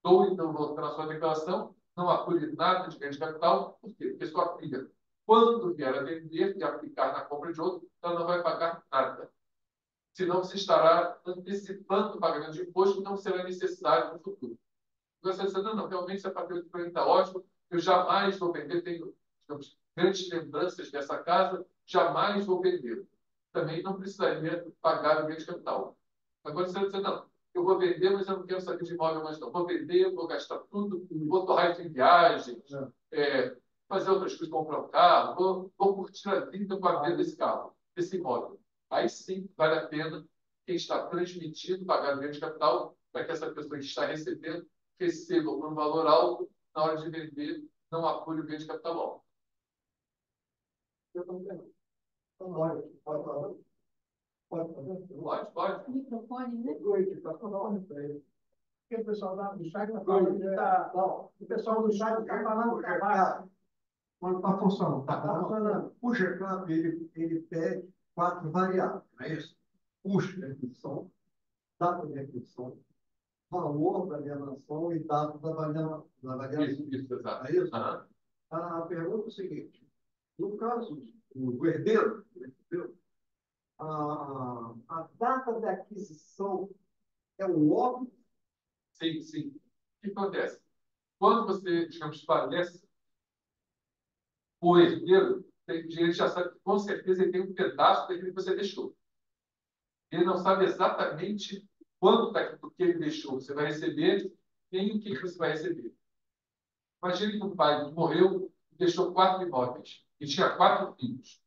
Doe então pela sua declaração, não apure nada de ganho de capital. Por quê? Porque sua filha, quando vier a vender e aplicar na compra de outro, ela não vai pagar nada. Senão você estará antecipando o pagamento de imposto que não será necessário no futuro. Você está dizendo, não, realmente esse apartamento para mim está ótimo, eu jamais vou vender, tenho, digamos, grandes lembranças dessa casa, jamais vou vender. Também não precisaria pagar o ganho de capital. Agora você vai dizer, não, eu vou vender, mas eu não quero saber de imóvel mais não. Vou vender, vou gastar tudo, vou torrar isso em viagens, fazer outras coisas, comprar um carro, vou curtir a vida com a venda desse carro, desse imóvel. Aí sim, vale a pena quem está transmitindo pagar o ganho de capital para que essa pessoa que está recebendo receba por um valor alto na hora de vender, não apure o ganho de capital alto. Eu também. Pode falar. Pode fazer? Pode. Microfone, né? Porque o pessoal do chat está falando. O pessoal do chat está falando que quando está funcionando. Está funcionando. O GCAP, ele pede 4 variáveis, não é isso? Custo de aquisição, data de aquisição, valor da alienação e data da variação. Isso, exato. É isso? A pergunta é o seguinte: no caso do herdeiro, a data de aquisição é um óbvio? Sim, sim. O que acontece? Quando você, digamos, falece, o herdeiro, ele já sabe que com certeza ele tem um pedaço daquilo que você deixou. Ele não sabe exatamente quanto daquilo que ele deixou você vai receber, nem o que você vai receber. Imagine que um pai morreu e deixou 4 imóveis e tinha 4 filhos.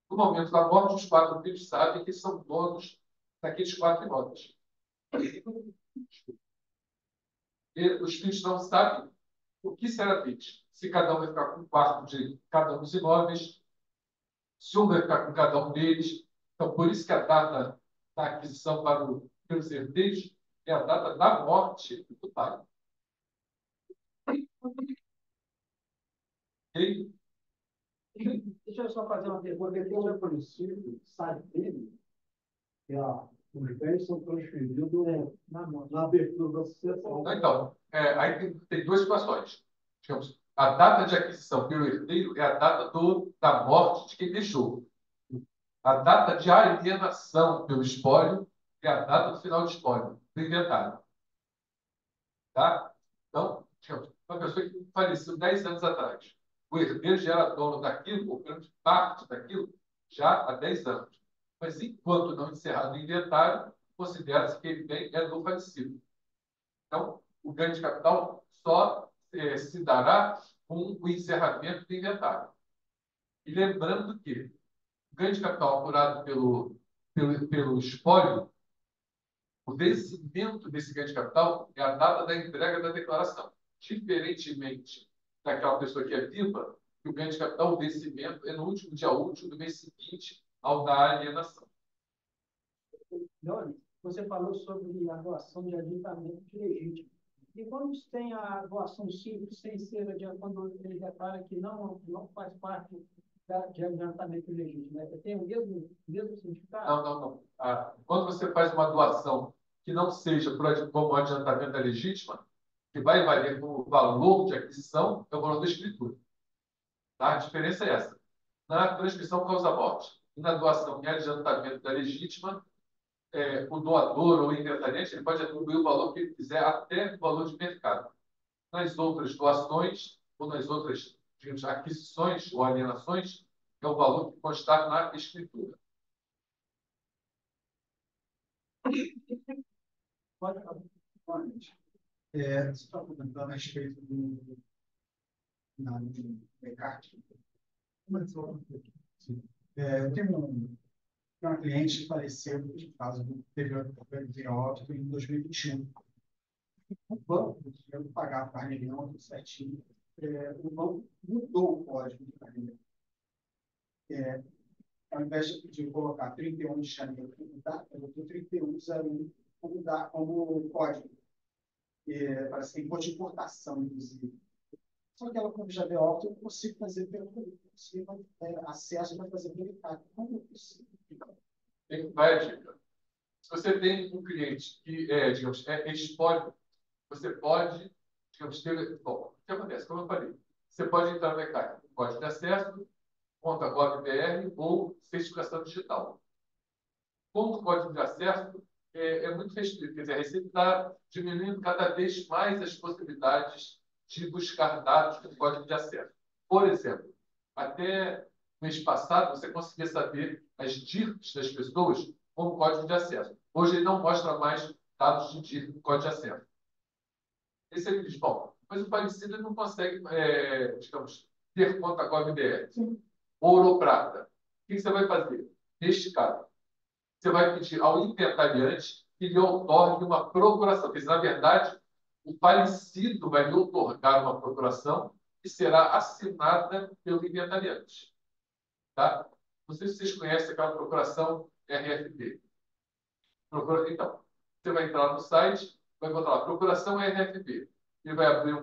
No momento da morte, os 4 filhos sabem que são donos daqueles 4 imóveis. E os filhos não sabem o que será feito. Se cada um vai ficar com um quarto de cada um dos imóveis, se um vai ficar com cada um deles. Então, por isso que a data da aquisição pelos herdeiros é a data da morte do pai. Ok? Deixa eu só fazer uma pergunta. Tem um princípio, sabe dele, que os bens são transferidos na abertura da sucessão. Então, aí tem 2 situações. Digamos, a data de aquisição pelo herdeiro é a data da morte de quem deixou. A data de alienação pelo espólio é a data do final do espólio, do inventário. Tá? Então, digamos, uma pessoa que faleceu 10 anos atrás. O herdeiro já era dono daquilo, ou pelo menos parte daquilo, já há 10 anos. Mas enquanto não encerrado o inventário, considera-se que ele bem é do falecido. Então, o ganho de capital só se dará com o encerramento do inventário. E lembrando que o ganho de capital apurado pelo espólio, o vencimento desse ganho de capital é a data da entrega da declaração. Diferentemente daquela pessoa que é viva, que o ganho de capital, o vencimento, é no último dia útil do mês seguinte ao da alienação. Leone, você falou sobre a doação de adiantamento de legítimo. E quando tem a doação simples, sem ser adiantado, quando ele declara que não faz parte de adiantamento legítimo, né? Tem o mesmo significado? Não. Quando você faz uma doação que não seja como adiantamento da legítima, que vai valer como valor de aquisição, é o valor da escritura. Tá? A diferença é essa. Na transmissão causa-morte e na doação em adiantamento da legítima, o doador ou o inventariante ele pode atribuir o valor que ele quiser até o valor de mercado. Nas outras doações ou nas outras, digamos, aquisições ou alienações, é o valor que constar na escritura. Pode falar. Você está comentando a respeito do Descartes. Eu tenho uma cliente que faleceu por causa do teve óbito em 2021. O banco, eu pagava para reunião, tudo certinho. O banco mudou o código de carreira. Ao invés de pedir colocar 31 de janeiro como data, eu botou 31/01 como código. Parece que tem imposto de importação, inclusive. Só que ela, como já deu óbito, eu consigo fazer acesso para fazer verificado. Como é possível? Vai a dica. Se você tem um cliente que digamos, espólio, você pode, digamos, ter. Bom, o que acontece? Como eu falei, você pode entrar no mercado com código de acesso, conta GovBR ou certificação digital. Com o código de acesso, é muito restrito. Quer dizer, a Receita está diminuindo cada vez mais as possibilidades de buscar dados com código de acesso. Por exemplo, até mês passado, você conseguia saber as DIRPs das pessoas com o código de acesso. Hoje ele não mostra mais dados de DIRP com código de acesso. Esse ele diz, bom, mas o falecido ele não consegue, digamos, ter conta GovBR. Ouro ou prata. O que você vai fazer? Neste caso, você vai pedir ao inventariante que lhe outorgue uma procuração. Porque, na verdade, o falecido vai lhe outorgar uma procuração que será assinada pelo inventariante. Tá? Não sei se vocês conhecem aquela procuração RFP. Então, você vai entrar no site, vai botar lá, procuração RFP. Ele vai abrir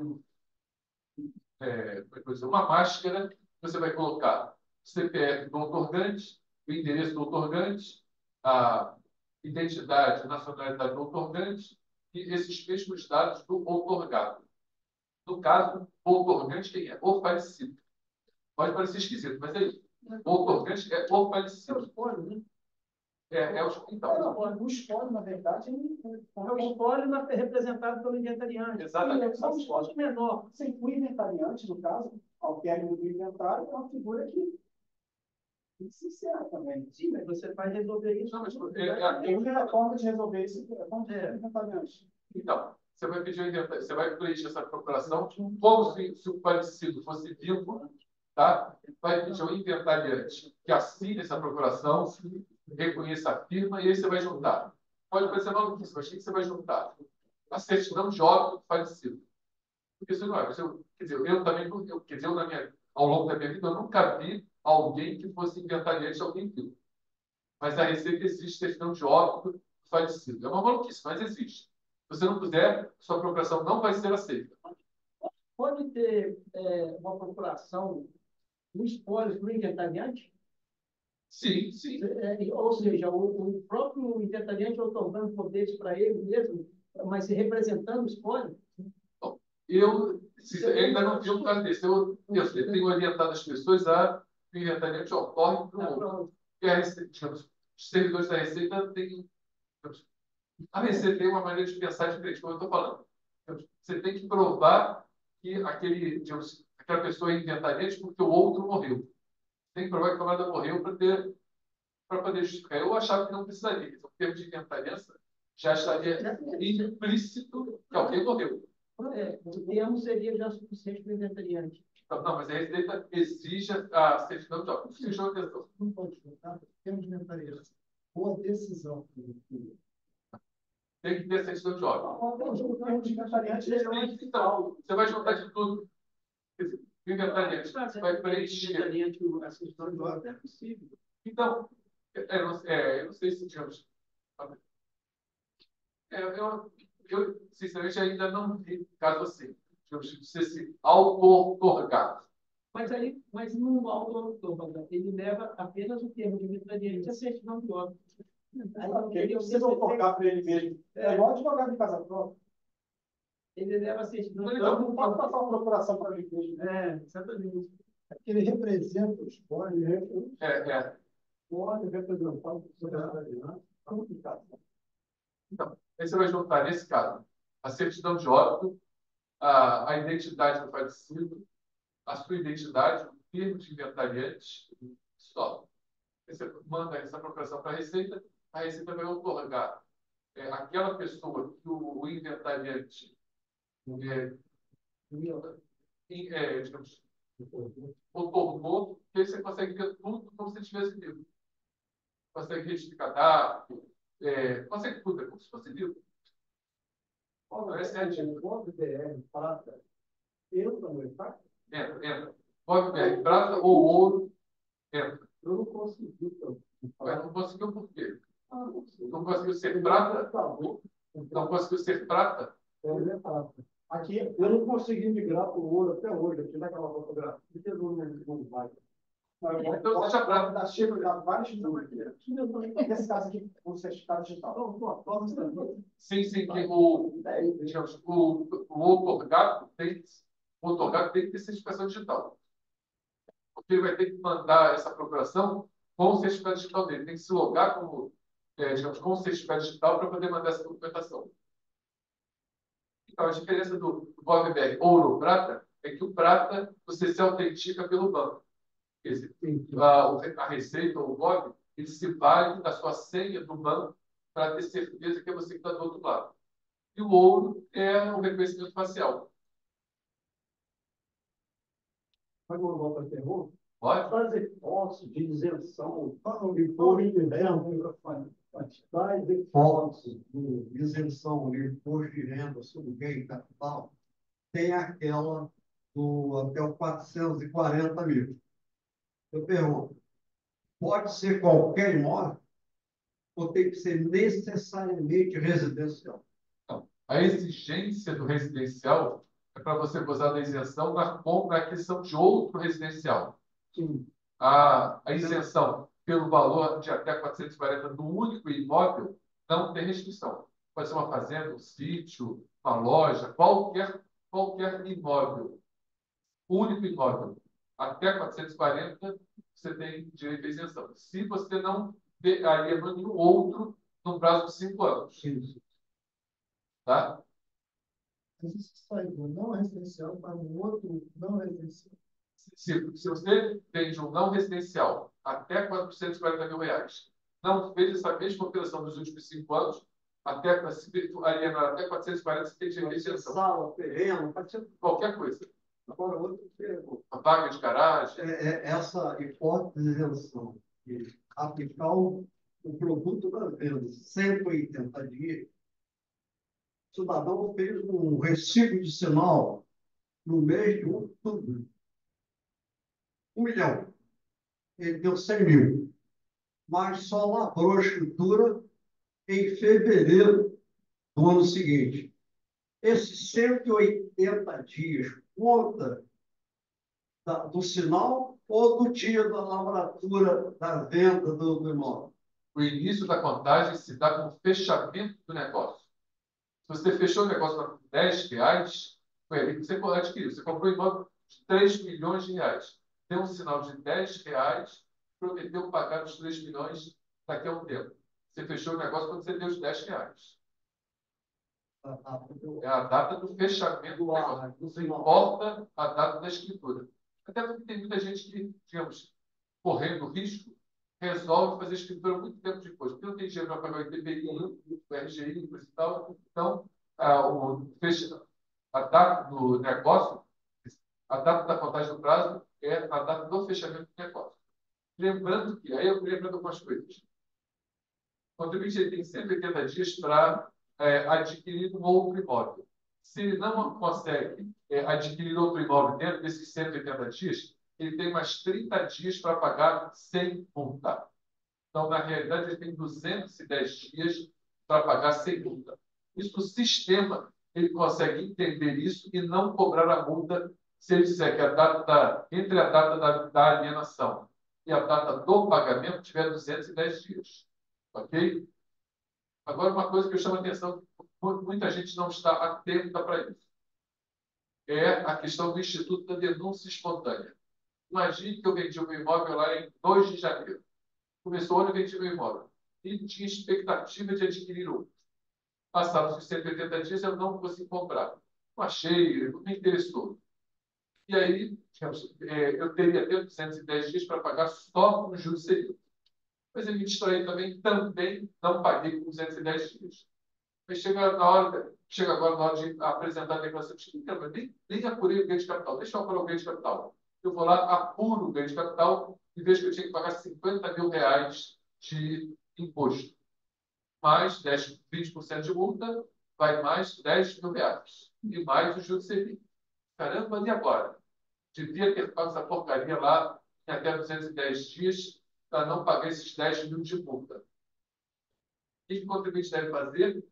uma máscara, você vai colocar CPF do outorgante, o endereço do outorgante, a identidade, nacionalidade do outorgante e esses mesmos dados do outorgado. No caso, o outorgante quem é? O falecido. Pode parecer esquisito, mas é isso. O outorgante é o falecido. Então, o espólio, na verdade, é o espólio representado pelo inventariante. Exatamente. É um espólio menor. Sem o inventariante, no caso, ao término do inventário, é uma figura que sincera também. Sim, mas você vai resolver isso. Não, mas a forma de resolver isso é com o inventariante. Então, você vai pedir o inventariante, você vai preencher essa procuração como se o falecido fosse vivo, tá? Vai pedir ao inventariante que assine essa procuração, reconheça a firma e aí você vai juntar. Pode parecer maluquice, mas o que você vai juntar? A certidão de óbito do falecido. Porque isso não é. Quer dizer, eu também, ao longo da minha vida, eu nunca vi alguém que fosse inventariante de alguém vivo. Mas a Receita existe certidão de óbito do falecido. É uma maluquice, mas existe. Se você não puder, sua procuração não vai ser aceita. Pode ter uma procuração do espólio do inventariante? Sim, sim. Ou seja, o próprio inventariante otorgando poderes para ele mesmo, mas se representando o espólio? Bom, eu ainda não vi um caso desse. Eu tenho orientado as pessoas a que o inventariante ocorre para o outro. E a Receita, digamos, os servidores da Receita têm. A Receita tem uma maneira de pensar diferente, como eu estou falando. Você tem que provar que aquela pessoa é inventariante porque o outro morreu. Tem que provar que o camarada morreu para poder justificar. Eu achava que não precisaria. Então, o termo de inventariança já estaria implícito que alguém morreu. O termo seria já suficiente para o inventariante. Então, não, mas a Receita exige a certidão de óbito. Isso chama atenção. Não pode votar, tem um inventariante. Ou a decisão. Tem que ter certidão de óbito. Tem um inventariante. Então, você vai juntar de tudo. O inventariante você vai preencher. A certidão de óbito é possível. Então, eu não sei se, digamos, eu, sinceramente, ainda não vi caso assim. Digamos, de ser se auto-otorgado. Mas no auto-autor, ele leva apenas o termo de inventariante a certidão de óbito. Ele precisa otorgar para ele mesmo. É igual advogado de casa própria. Ele leva a certidão de Então, óbito. Não pode passar uma procuração para ele mesmo. Exatamente. Ele representa os bons. Pode representar o secretariado. Complicado. Então, aí você vai juntar, nesse caso, a certidão de óbito, a identidade do falecido, a sua identidade, o termo de inventariante, só. Aí você manda essa procuração para a Receita vai otorgar aquela pessoa que o inventariante digamos, otorgou, que aí você consegue ver tudo como se tivesse vivo. Consegue registrar cadastro, consegue tudo, é como se fosse vivo. O Bob BR Prata entra no impacto? Entra. Pode ver, prata ou ouro, entra. Eu não consegui. Mas não conseguiu por quê? Não conseguiu ser prata? Não conseguiu ser prata? É prata. Aqui, eu não consegui migrar para o ouro até hoje, aqui naquela fotografia, que não vai. Então, você já prata. Da Chile, já vários nesse caso aqui, o certificado digital. Sim, que digamos, o otorgado tem que ter certificação digital. Porque ele vai ter que mandar essa procuração com o certificado digital dele. Tem que se logar como, digamos, com o certificado digital para poder mandar essa documentação. Então, a diferença do GovBR ouro ou prata é que o prata você se autentica pelo banco. A Receita ou o Gov, ele se vale da sua senha do banco para ter certeza que é você que está do outro lado. E o ouro é o reconhecimento facial. Mas quando volta a pergunta, Pode? fazer posse de isenção, imposto de renda, das hipóteses de isenção de imposto de renda sobre bem e capital, tem aquela até o 440 mil. Eu pergunto, pode ser qualquer imóvel ou tem que ser necessariamente residencial? Não. A exigência do residencial é para você gozar da isenção na compra e aquisição de outro residencial. Sim. A isenção pelo valor de até 440 do único imóvel não tem restrição. Pode ser uma fazenda, um sítio, uma loja, qualquer imóvel, único imóvel. Até 440 você tem direito à isenção. Se você não aliena nenhum outro no prazo de 5 anos. Sim. Tá? Mas isso sai do não residencial para um outro não residencial. Se você vende um não residencial até 440 mil reais, não fez essa mesma operação nos últimos 5 anos, até alienar até 440, você tem direito à isenção. Sala, terreno, pode ser Qualquer coisa. agora outro termo. A vaga de garagem. Essa hipótese de isenção, de aplicar o produto da venda 180 dias, o cidadão fez um recibo de sinal no mês de outubro. 1 milhão. Ele deu 100 mil. Mas só lavrou a escritura em fevereiro do ano seguinte. Esses 180 dias conta do sinal ou do dia da lavratura da venda do imóvel? O início da contagem se dá com o fechamento do negócio. Se você fechou o negócio por R$10, foi ali que você adquiriu. Você comprou um imóvel de 3 milhões de reais. Deu um sinal de R$10, prometeu pagar os 3 milhões daqui a um tempo. Você fechou o negócio quando você deu os R$10. É a data do fechamento do negócio. Não importa a data da escritura. Até porque tem muita gente que, digamos, correndo risco, resolve fazer escritura muito tempo depois. Porque não tem dinheiro para pagar o IPVI, o RGI, coisa e tal. Então, a data do negócio, A data da contagem do prazo é a data do fechamento do negócio. Lembrando que, aí eu lembrando algumas coisas. O contribuinte ele tem 180 dias para adquirir um outro imóvel. Se ele não consegue adquirir outro imóvel dentro desses 180 dias, ele tem mais 30 dias para pagar sem multa. Então, na realidade, ele tem 210 dias para pagar sem multa. Isso no sistema, ele consegue entender isso e não cobrar a multa se ele disser que entre a data da alienação e a data do pagamento tiver 210 dias. Ok? Agora, uma coisa que eu chamo a atenção, muita gente não está atenta para isso, é a questão do Instituto da Denúncia Espontânea. Imagine que eu vendi o meu imóvel lá em 2 de janeiro. Começou o ano e vendi meu imóvel. E tinha expectativa de adquirir outro. Passados os 180 dias, eu não consegui comprar. Não achei, não me interessou. E aí, eu teria até 210 dias para pagar só no juros seriam. Mas ele me distraí também não paguei com 210 dias. Mas chega agora na hora de apresentar a declaração de renda, mas nem apurei o ganho de capital. Deixa eu apurar o ganho de capital. Eu vou lá, apuro o ganho de capital e vejo que eu tinha que pagar 50 mil reais de imposto. Mais 20% de multa, vai mais 10 mil reais. E mais o juros serviço. Caramba, e agora? Devia ter pago essa porcaria lá em até 210 dias para não pagar esses 10 mil de multa. O que o contribuinte deve fazer?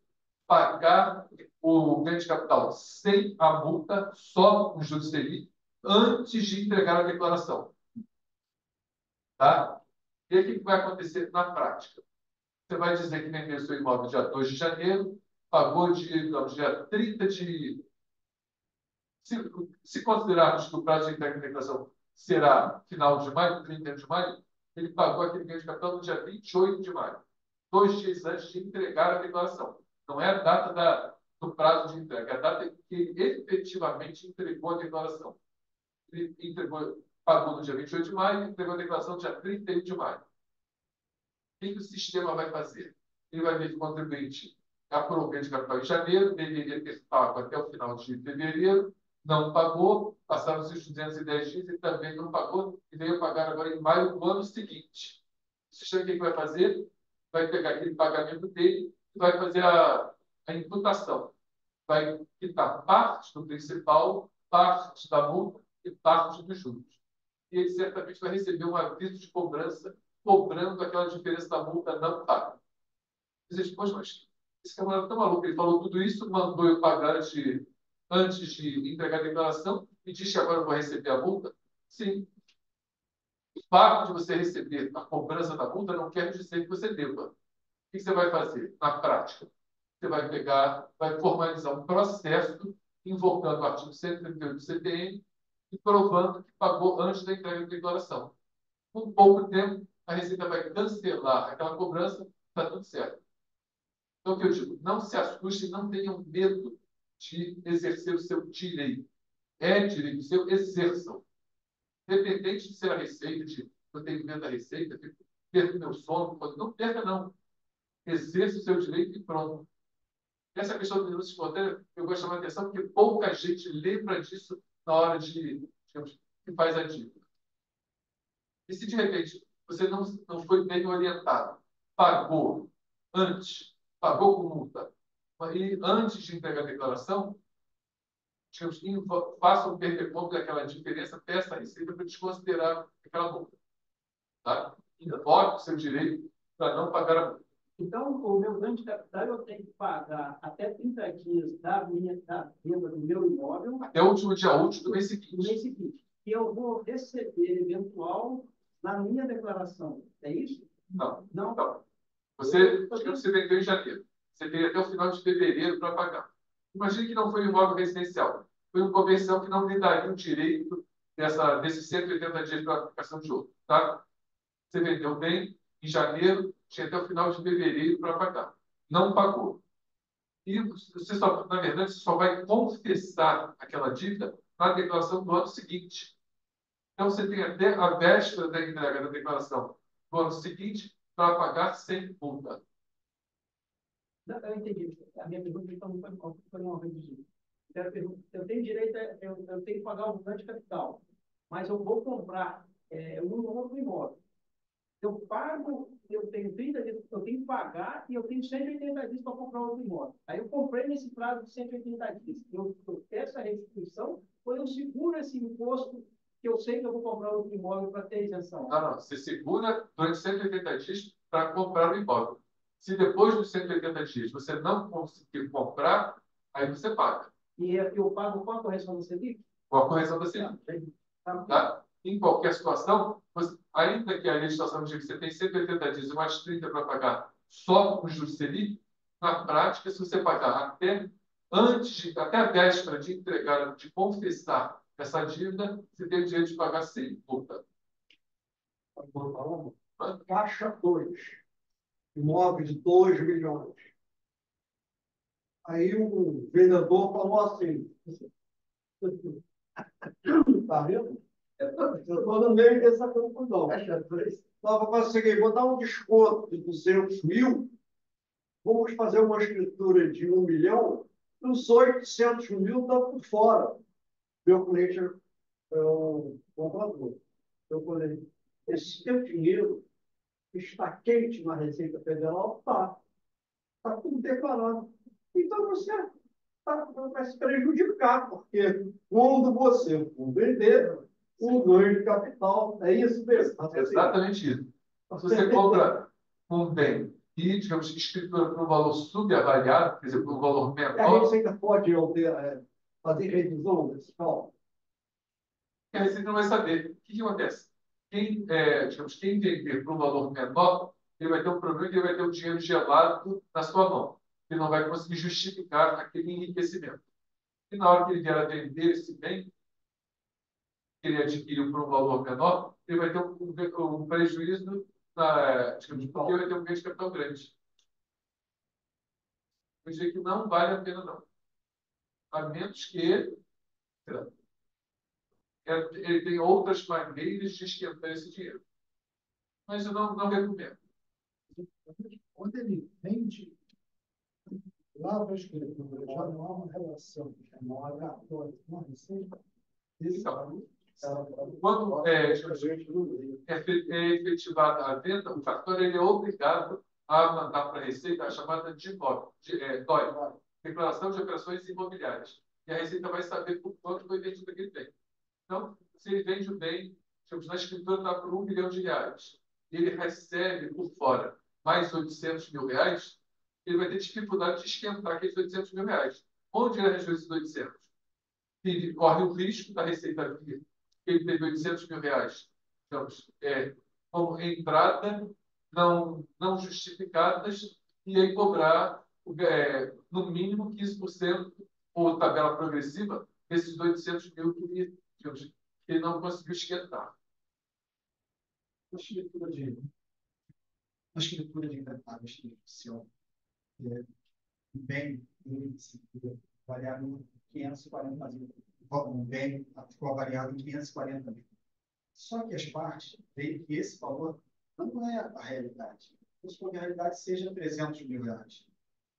Pagar o ganho de capital sem a multa, só o juros Selic, antes de entregar a declaração. Tá? E aí, o que vai acontecer na prática? Você vai dizer que vendeu seu imóvel dia 2 de janeiro, pagou dia 30 de... Se considerarmos que o prazo de entrega de declaração será final de maio, 31 de maio, ele pagou aquele ganho de capital no dia 28 de maio, 2 dias antes de entregar a declaração. Não é a data do prazo de entrega, é a data que ele efetivamente entregou a declaração. Ele pagou no dia 28 de maio e entregou a declaração no dia 31 de maio. O que o sistema vai fazer? Ele vai ver que o contribuinte aprovou o ganho de capital em janeiro, deveria ter pago até o final de fevereiro, não pagou, passaram os 210 dias e também não pagou, e veio pagar agora em maio do ano seguinte. O sistema o que vai fazer? Vai pegar aquele pagamento dele e vai fazer a imputação. Vai quitar parte do principal, parte da multa e parte dos juros. E ele certamente vai receber um aviso de cobrança cobrando aquela diferença da multa não paga. Vocês, poxa, mas esse camarada está maluco. Ele falou tudo isso, mandou eu pagar antes de entregar a declaração e disse que agora eu vou receber a multa? Sim. O fato de você receber a cobrança da multa não quer dizer que você deva. O que você vai fazer na prática? Você vai formalizar um processo invocando o artigo 138 do CPM e provando que pagou antes da entrega da declaração. Com pouco tempo, a Receita vai cancelar aquela cobrança, está tudo certo. Então, o que eu digo? Não se assustem, não tenham medo de exercer o seu direito. É direito seu, exerçam. Independente de ser a Receita, de eu tenho medo da Receita, perco meu sono, não perca, não. Exerça o seu direito e pronto. Essa questão do denúncia espontânea, eu gosto de chamar a atenção porque pouca gente lembra disso na hora digamos, que faz a dívida. E se de repente você não foi bem orientado, pagou antes, pagou com multa, e antes de entregar a declaração, digamos, faça um perder-conta daquela diferença, peça a Receita para desconsiderar aquela multa. Tá? Invoque o seu direito para não pagar a multa. Então, o meu ganho de capital eu tenho que pagar até 30 dias da venda do meu imóvel. Até o último dia útil do mês seguinte. No mês seguinte. E eu vou receber eventual na minha declaração. É isso? Não. Não? Não. Você vendeu em janeiro. Você tem até o final de fevereiro para pagar. Imagine que não foi um imóvel residencial. Foi um comercial que não lhe daria o direito desses 180 dias para aplicação de outro. Tá? Você vendeu bem em janeiro, tinha até o final de fevereiro para pagar. Não pagou. E você na verdade, você só vai confessar aquela dívida na declaração do ano seguinte. Então, você tem até a véspera da entrega da declaração do ano seguinte para pagar sem multa. Eu entendi. A minha pergunta então foi uma reduzida. Eu tenho direito, eu tenho que pagar o grande capital, mas eu vou comprar um outro imóvel. Eu pago, eu tenho 30 dias, eu tenho que pagar e eu tenho 180 dias para comprar outro imóvel. Aí eu comprei nesse prazo de 180 dias. Eu peço a restituição ou eu seguro esse imposto que eu sei que eu vou comprar outro imóvel para ter isenção? Não. Você segura durante 180 dias para comprar o imóvel. Se depois dos 180 dias você não conseguir comprar, aí você paga. E eu pago com a correção do Selic? Com a correção da Selic. Tá? Em qualquer situação, ainda que a legislação diga que você tem 180 dias e mais 30 para pagar só com juros Selic, na prática, se você pagar até a véspera de entregar, de confessar essa dívida, você tem o direito de pagar sem multa. Caixa 2, imóvel de 2 milhões. Aí o vendedor falou assim, tá vendo? Eu estou no meio dessa confusão. Nós vamos conseguir, vou dar um desconto de 200 mil, vamos fazer uma escritura de 1 milhão, os 800 mil estão por fora. Meu cliente é o comprador. Eu falei, esse teu dinheiro está quente na Receita Federal? Está tudo declarado. Então você vai se prejudicar, porque quando você for vender, um ganho de capital, é isso mesmo. Exatamente isso. Se você compra um bem e, digamos, escritura por um valor subavaliado, quer dizer, por um valor A menor, Receita pode fazer revisão desse cálculo? a Receita não vai saber. O que acontece? Quem vender por um valor menor, ele vai ter um problema que ele vai ter o dinheiro gelado na sua mão. Ele não vai conseguir justificar aquele enriquecimento. E na hora que ele vier a vender esse bem, que ele adquiriu por um valor menor, ele vai ter um prejuízo, porque ele vai ter um ganho de capital grande. Eu diria que não vale a pena, não. A menos que ele tenha outras maneiras de esquentar esse dinheiro. Mas eu não recomendo. Quando ele vende, lá para a escritura, já não há uma relação, não há uma receita. Então, quando é efetivada a venda, o cartório ele é obrigado a mandar para a Receita a chamada de DOI, Declaração de Operações Imobiliárias. E a Receita vai saber por quanto foi vendido aquele bem. Então, se ele vende o bem, na escritura está por R$1 milhão, e ele recebe por fora mais R$800 mil, ele vai ter dificuldade de esquentar aqueles R$800 mil. Onde ele arranjou esses 800? Ele corre o risco da Receita vir, ele teve R$800 mil, digamos, como entrada não justificadas, e aí cobrar, no mínimo, 15% ou tabela progressiva desses R$800 mil que ele não conseguiu esquentar. A escritura de inventário institucional bem variado em 540 mil. Um bem ficou variado em 540 mil. Só que as partes veem que esse valor não é a realidade. Vamos que a realidade seja R$300 mil.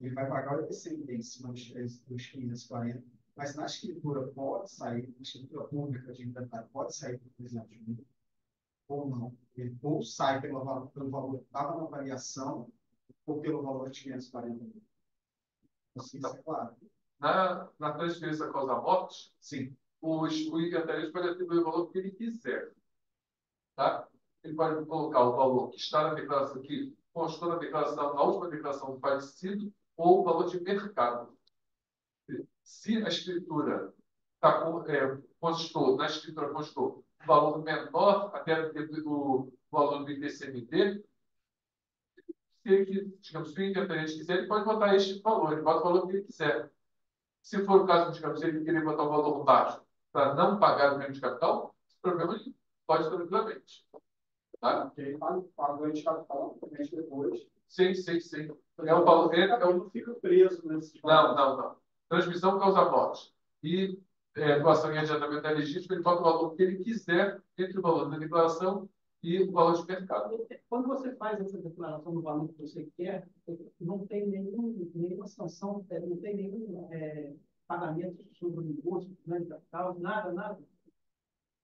Ele vai pagar o IPCMD em cima dos 540, mas na escritura pode sair, na escritura pública de inventário pode sair por 300 mil, ou não. Ele ou sai pelo valor que estava na variação, ou pelo valor de 540 mil. Assim, isso é claro. Na transferência causa-morte, Sim. o inventarista pode atribuir o valor que ele quiser. Tá? Ele pode colocar o valor que está na declaração, que constou na declaração, na última declaração do falecido, ou o valor de mercado. Se a escritura constou um valor menor até o valor do IPCMD, se o inventarista quiser, ele pode botar este valor, ele bota o valor que ele quiser. Se for o caso, digamos, ele querer botar um valor baixo para não pagar o ganho de capital, esse problema pode tranquilamente. Tá? Porque ele paga o ganho de capital depois. Sim. É o valor. Não fica preso nesse valor. Não. Transmissão causa-morte. E doação em adiantamento é legítimo, ele bota o valor que ele quiser entre o valor da declaração e o valor de mercado. Quando você faz essa declaração do valor que você quer, não tem nenhuma sanção, não tem nenhum pagamento sobre o imposto, ganho de capital, nada.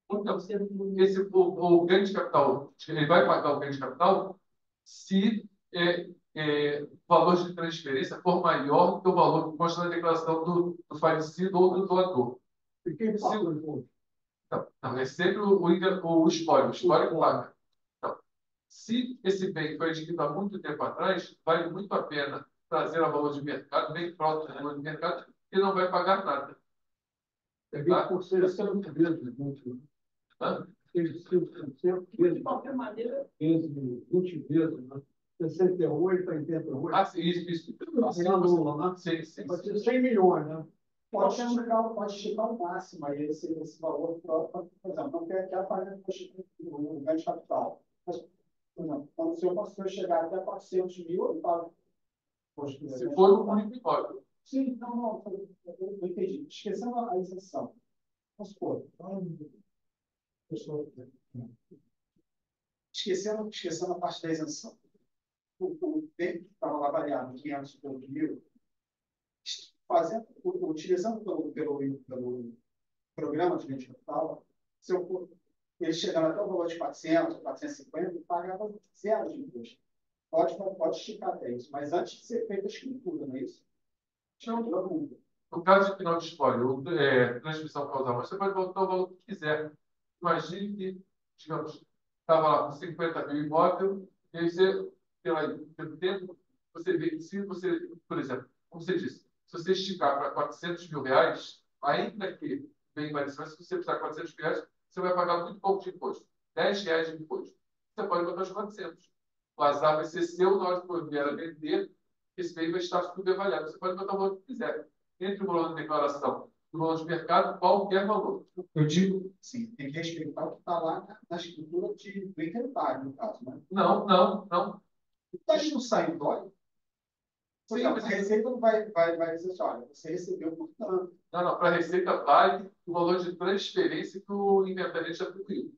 Então, o ganho de capital, ele vai pagar o ganho de capital se o valor de transferência for maior do que o valor que consta na declaração do falecido ou do doador. E quem paga o imposto? Não, é sempre o espólio que paga. Então, se esse bem foi adquirido há muito tempo atrás, vale muito a pena trazer a valor de mercado, bem próximo do valor de mercado, e não vai pagar nada. É 20% é muito grande, muito. Tá? 35%, De qualquer maneira, 15, 20 vezes, né? 68, 88. Ah, sim, isso. Assim, anula, né? Sim. Pode ser 100 milhões, né? Pode esticar o máximo aí esse valor, por exemplo, não quer fazer o ganho de capital. Mas, por exemplo, quando o seu pastor chegar até 400 mil, ele fala, poxa, Se for um único imóvel. sim, não, eu entendi. Esquecendo a isenção. Vamos supor, esquecendo a parte da isenção. O bem que estava avaliado em 500 e poucos mil, utilizando pelo programa de ganho de capital, se eu for, ele chegando até o valor de 400, 450, ele pagava zero de imposto. Pode esticar até isso, mas antes de ser feita a escritura, não é isso? Tinha outra dúvida. No caso de final de espólio, ou transmissão causal, você pode voltar o valor que quiser. Imagine que, digamos, estava lá com 50 mil imóvel, e aí você, pelo tempo, você vê, se você, por exemplo, como você disse, se você esticar para 400 mil reais, ainda que bem parecido, mas se você precisar de 400 mil reais, você vai pagar muito pouco de imposto, 10 reais de imposto. Você pode botar os 400. O azar vai ser seu na hora que for vier a vender, esse bem vai estar subavaliado. Você pode botar o valor que quiser. Entre o valor da declaração e o valor de mercado, qualquer valor. Eu digo, sim, tem que respeitar o que está lá na escritura do inventário, no caso, né? Não. Está indo sair dói? Por exemplo, a Receita não vai dizer assim, olha, você recebeu por tanto. Não. Para a Receita vale o valor de transferência que o inventarista atribuiu.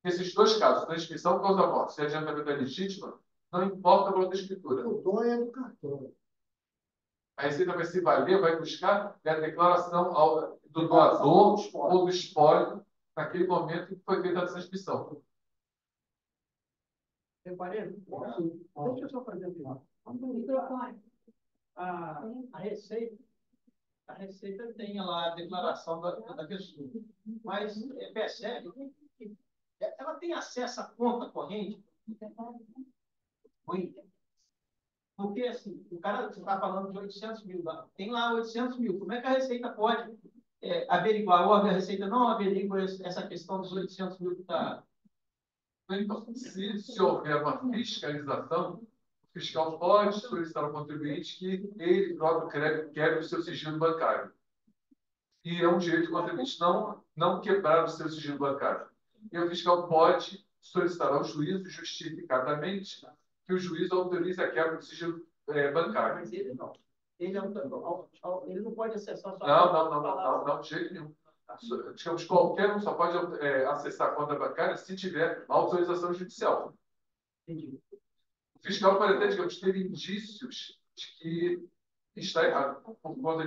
Nesses dois casos, transmissão causa morte e adiantamento da legítima, não importa o valor da escritura. O dom é do cartão. A Receita vai se valer, vai buscar a declaração do doador ou do espólio naquele momento em que foi feita a transmissão. deixa eu só fazer uma. Microfone. A Receita tem lá a declaração da pessoa, mas percebe que ela tem acesso à conta corrente. Porque, assim, o cara está falando de 800 mil, tem lá 800 mil. Como é que a Receita pode averiguar? Ou a Receita não averigua essa questão dos 800 mil que está... Então, se houver uma fiscalização, o fiscal pode solicitar ao contribuinte que ele próprio quebre o seu sigilo bancário. E é um direito do contribuinte não quebrar o seu sigilo bancário. E o fiscal pode solicitar ao juízo, justificadamente, que o juiz autorize a quebra do sigilo bancário. Mas ele não. Ele não pode acessar sua Não, de jeito nenhum. Digamos, qualquer um só pode acessar a conta bancária se tiver autorização judicial. Entendi. O fiscal pode até, digamos, ter indícios de que está errado, por conta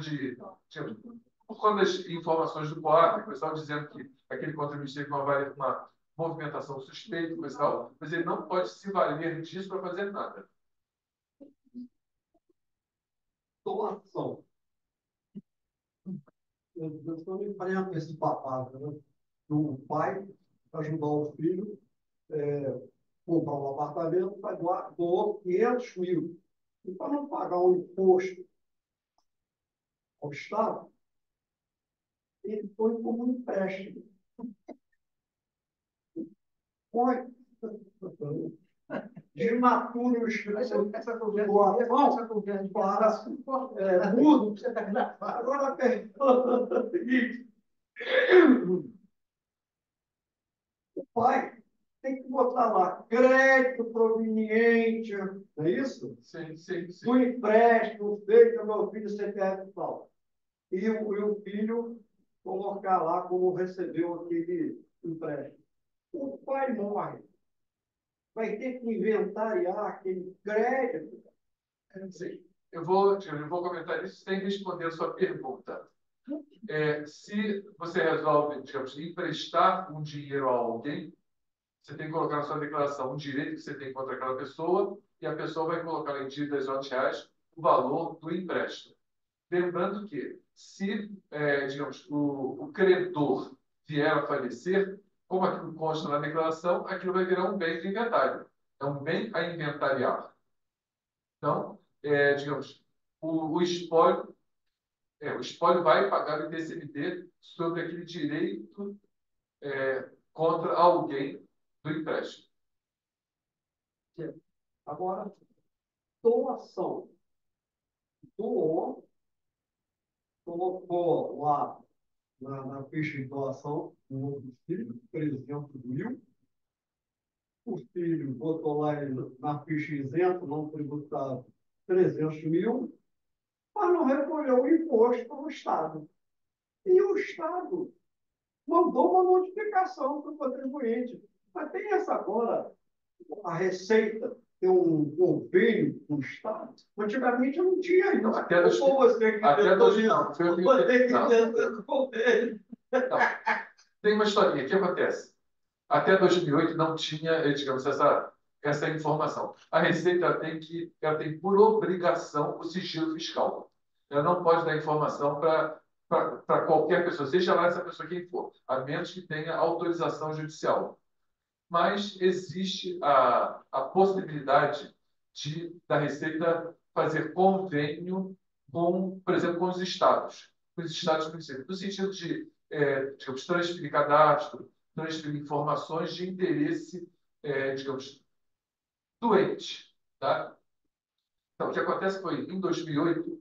das informações do COAF, o pessoal dizendo que aquele contribuinte teve uma movimentação suspeita, pessoal, mas ele não pode se valer disso para fazer nada. Doação. Eu estou me enfrentando esse babado, né? Do pai ajudar o filho comprar um apartamento para doar 500 mil. E para não pagar o imposto ao Estado, ele foi como um empréstimo. Foi de natura Essa conversa para mudo. Agora a pergunta é a seguinte: o pai tem que botar lá crédito proveniente, não é isso? Sim. Do empréstimo feito ao meu filho CPF e tal. E o filho colocar lá como recebeu aquele empréstimo. O pai morre. Vai ter que inventariar aquele crédito. Sim. eu vou comentar isso sem responder a sua pergunta. Se você resolve, digamos, emprestar um dinheiro a alguém, você tem que colocar na sua declaração um direito que você tem contra aquela pessoa e a pessoa vai colocar em dívidas de R$ o valor do empréstimo. Lembrando que, se, digamos, o credor vier a falecer, como aquilo consta na declaração, aquilo vai virar um bem de inventário. É um bem a inventariar. Então, digamos, o espólio, o espólio vai pagar o ITCMD sobre aquele direito contra alguém do empréstimo. Agora, doação. Doou, colocou lá na ficha de doação um outro filho, 300.000. O filho botou lá na ficha isento, não tributável, 300.000, mas não recolheu o imposto para o Estado. E o Estado mandou uma notificação para o contribuinte. Mas tem essa agora, a Receita tem um convênio com o Estado. Antigamente não tinha isso. Até Ou você que até inventou dois- isso, não, foi eu que você inventei. que Não. inventou esse convênio. Não. Tem uma historinha. O que acontece? Até 2008 não tinha, digamos, essa informação. A Receita ela tem por obrigação o sigilo fiscal. Ela não pode dar informação para qualquer pessoa, seja lá essa pessoa quem for, a menos que tenha autorização judicial. Mas existe a possibilidade da Receita fazer convênio com, por exemplo, com os estados e municípios, no sentido de, digamos, transferir cadastro, transferir informações de interesse, digamos, doente. Tá? Então, o que acontece foi, em 2008,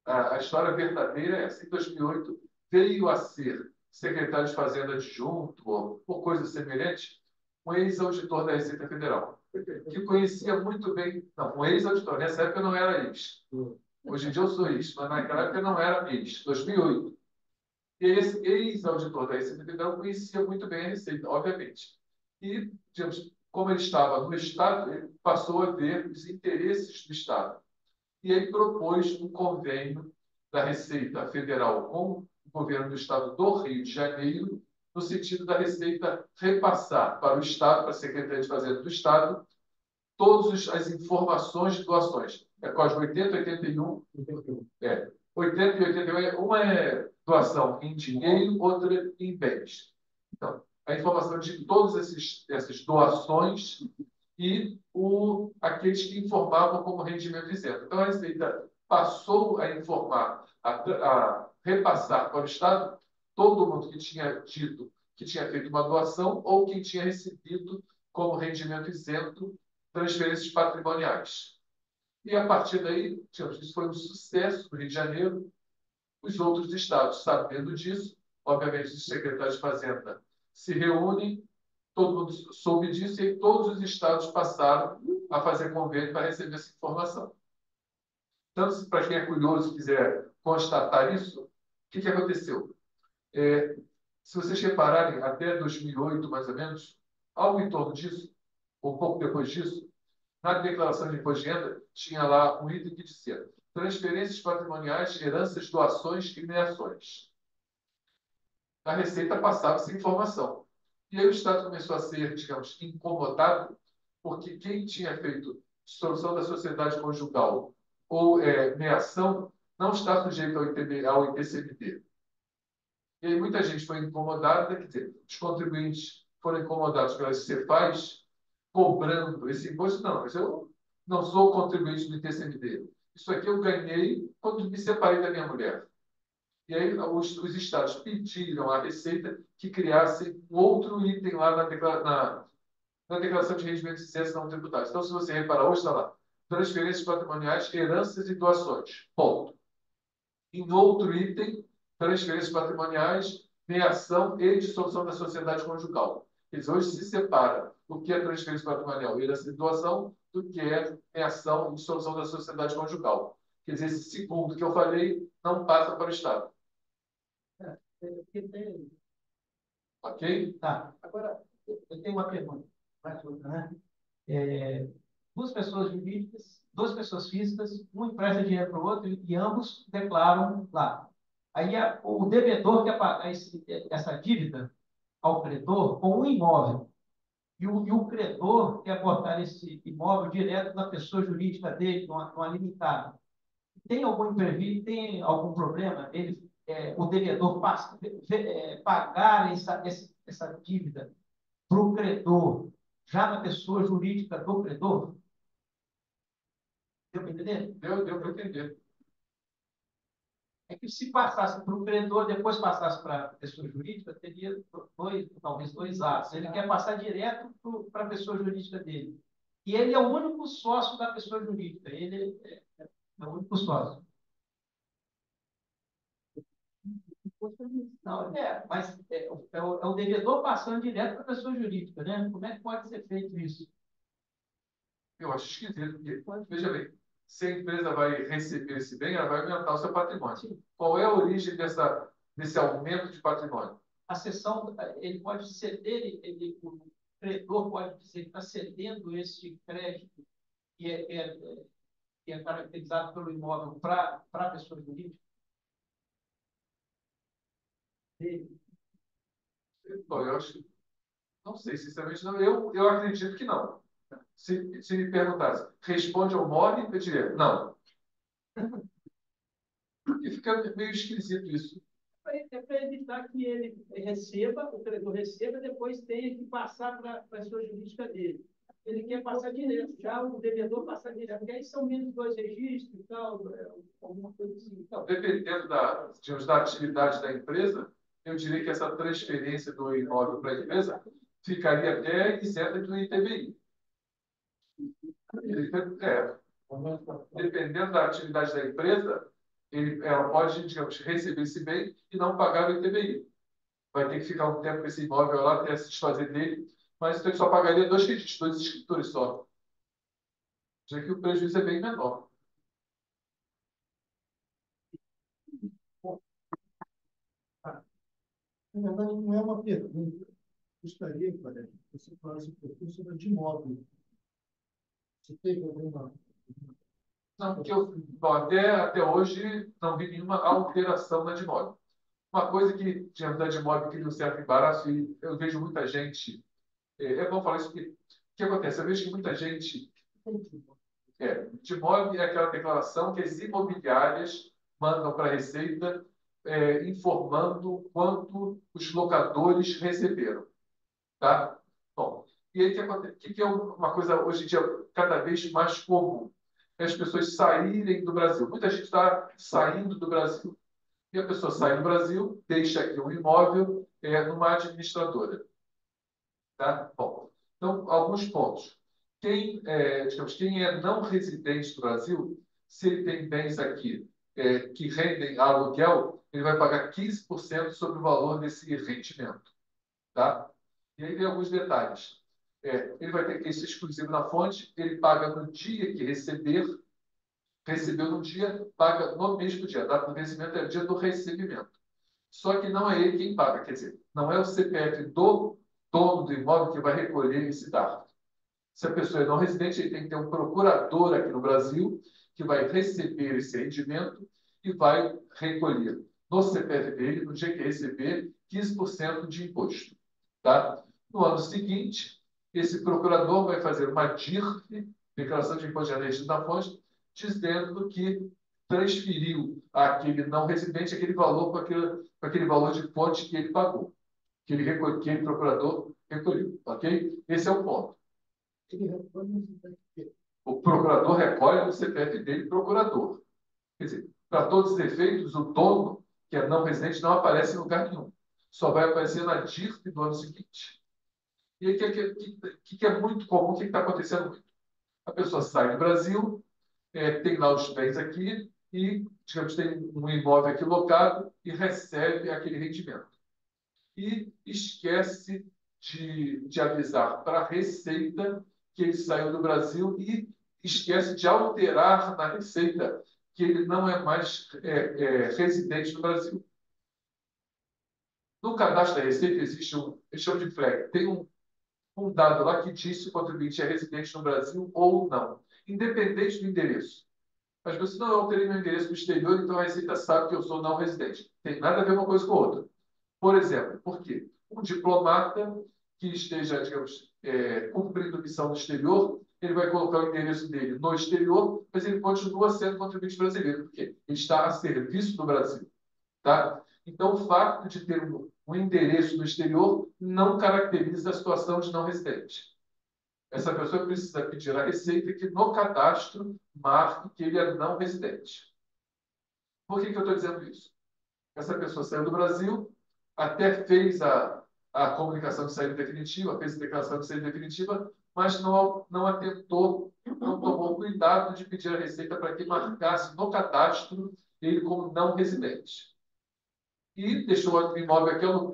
a história verdadeira é essa. Em 2008, veio a ser secretário de Fazenda adjunto, ou coisa semelhante, um ex-auditor da Receita Federal, que conhecia muito bem. Não, um ex-auditor. Nessa época não era ex. Hoje em dia eu sou ex, mas naquela época não era ex. 2008. E esse ex-auditor da Receita Federal conhecia muito bem a Receita, obviamente. E, digamos, como ele estava no Estado, ele passou a ver os interesses do Estado. E aí propôs um convênio da Receita Federal com o governo do Estado do Rio de Janeiro, no sentido da Receita repassar para o Estado, para a Secretaria de Fazenda do Estado, todas as informações de doações. É Código 80, 81. 80 e 81. Uma é doação em dinheiro, outra em bens. Então, a informação de todas essas doações e aqueles que informavam como rendimento isento. Então, a Receita passou a informar, a repassar para o Estado todo mundo que tinha dito que tinha feito uma doação ou que tinha recebido como rendimento isento transferências patrimoniais. E, a partir daí, isso foi um sucesso no Rio de Janeiro. Os outros estados, sabendo disso, obviamente, os secretários de Fazenda se reúnem, todo mundo soube disso e todos os estados passaram a fazer convênio para receber essa informação. Então, para quem é curioso e quiser constatar isso, o que aconteceu? Se vocês repararem, até 2008, mais ou menos, algo em torno disso, ou pouco depois disso, na declaração de imposto de renda, tinha lá um item que dizia transferências patrimoniais, heranças, doações e meações. A Receita passava essa informação. E aí o Estado começou a ser, digamos, incomodado, porque quem tinha feito dissolução da sociedade conjugal ou meação não está sujeito ao ITCMD. E aí muita gente foi incomodada, quer dizer, os contribuintes foram incomodados pelas Cefaz, cobrando esse imposto. Não, mas eu não sou contribuinte do ITCMD. Isso aqui eu ganhei quando me separei da minha mulher. E aí os estados pediram à Receita que criasse um outro item lá na declaração de rendimentos isentos não tributários. Então, se você reparar, hoje está lá, transferências patrimoniais, heranças e doações. Ponto. Em outro item, transferências patrimoniais, meação e dissolução da sociedade conjugal. Quer dizer, hoje se separa o que é transferência patrimonial e herança e doação do que é meação e dissolução da sociedade conjugal. Quer dizer, esse segundo que eu falei não passa para o Estado. Ok? Tá. Agora, eu tenho uma pergunta. Mais outra, né? duas pessoas jurídicas, duas pessoas físicas, um empresta dinheiro para o outro e ambos declaram lá. Aí o devedor quer pagar essa dívida ao credor com um imóvel. E o credor quer botar esse imóvel direto na pessoa jurídica dele, numa limitada. Tem algum imprevisto, tem algum problema, o devedor pagar essa dívida para o credor, já na pessoa jurídica do credor? Deu para entender? Deu para entender. É que se passasse para o credor, depois passasse para a pessoa jurídica, teria talvez dois atos. Ele quer passar direto para a pessoa jurídica dele. E ele é o único sócio da pessoa jurídica. Ele é o único sócio. Não, mas é o devedor passando direto para a pessoa jurídica, né? Como é que pode ser feito isso? Eu acho esquisito, porque, veja bem, se a empresa vai receber esse bem, ela vai aumentar o seu patrimônio. Qual é a origem desse aumento de patrimônio? A cessão, ele pode ceder, o credor pode dizer que está cedendo esse crédito que é caracterizado pelo imóvel para a pessoa jurídica. Bom, eu acho, não sei, sinceramente, não. Eu acredito que não. Se me perguntasse, responde ao mole, eu diria, não. E fica meio esquisito isso. É para evitar que ele receba, o credor receba, e depois tenha que passar para a pessoa jurídica dele. Ele quer passar direto, já o devedor passar direto, porque aí são menos dois registros e tal, alguma coisa assim. Não, dependendo da atividade da empresa, eu diria que essa transferência do imóvel para a empresa ficaria até isenta do ITBI. Dependendo da atividade da empresa, ela pode, digamos, receber esse bem e não pagar o ITBI. Vai ter que ficar um tempo com esse imóvel lá até se desfazer dele, mas então ele só pagaria dois registros, dois escritores só. Já que o prejuízo é bem menor. Na verdade, não é uma pergunta. Gostaria, Cléber, que você falasse um pouquinho sobre a de imóvel. Você teve alguma... Não, porque até hoje não vi nenhuma alteração na Admob. Uma coisa que tinha da Admob que deu um certo embaraço, e eu vejo muita gente. É bom falar isso porque o que acontece? Eu vejo que muita gente. Admob é aquela declaração que as imobiliárias mandam para a Receita informando quanto os locadores receberam. Tá? Bom, e aí o que é uma coisa hoje em dia cada vez mais comum? É as pessoas saírem do Brasil. Muita gente está saindo do Brasil. E a pessoa sai do Brasil, deixa aqui um imóvel numa administradora. Tá? Bom, então, alguns pontos. Quem é não residente do Brasil, se ele tem bens aqui que rendem aluguel, ele vai pagar 15% sobre o valor desse rendimento. Tá? E aí tem alguns detalhes. Ele vai ter que ser exclusivo na fonte, ele paga no dia que recebeu no dia, paga no mesmo dia. A data do vencimento é o dia do recebimento. Só que não é ele quem paga, quer dizer, não é o CPF do dono do imóvel que vai recolher esse dado. Se a pessoa é não residente, ele tem que ter um procurador aqui no Brasil que vai receber esse rendimento e vai recolher no CPF dele, no dia que receber, 15% de imposto. Tá? No ano seguinte, esse procurador vai fazer uma DIRF, Declaração de Imposto de Renda da Fonte, dizendo que transferiu àquele não residente aquele valor com aquele valor de fonte que ele pagou, que aquele procurador recolheu. Ok? Esse é o ponto. O procurador recolhe no CPF dele, procurador. Quer dizer, para todos os efeitos, o dono, que é não residente, não aparece em lugar nenhum. Só vai aparecer na DIRF do ano seguinte. E aí, o que é muito comum, o que está acontecendo muito? A pessoa sai do Brasil, tem lá os bens aqui e, digamos, tem um imóvel aqui locado e recebe aquele rendimento. E esquece de avisar para a Receita que ele saiu do Brasil e esquece de alterar na Receita que ele não é mais residente no Brasil. No cadastro da Receita existe eles chamam de flag. Tem um um dado lá que diz se o contribuinte é residente no Brasil ou não, independente do endereço. Mas você não, eu alterei meu endereço no exterior, então a Receita sabe que eu sou não residente. Tem nada a ver uma coisa com a outra. Por exemplo, por quê? Um diplomata que esteja, digamos, cumprindo missão no exterior, ele vai colocar o endereço dele no exterior, mas ele continua sendo contribuinte brasileiro, porque ele está a serviço do Brasil. Tá? Então, o fato de ter um endereço no exterior não caracteriza a situação de não residente. Essa pessoa precisa pedir à Receita que no cadastro marque que ele é não residente. Por que eu estou dizendo isso? Essa pessoa saiu do Brasil, até fez a comunicação de saída definitiva, fez a declaração de saída definitiva, mas não atentou, não tomou cuidado de pedir à Receita para que marcasse no cadastro ele como não residente. E deixou o imóvel aquilo,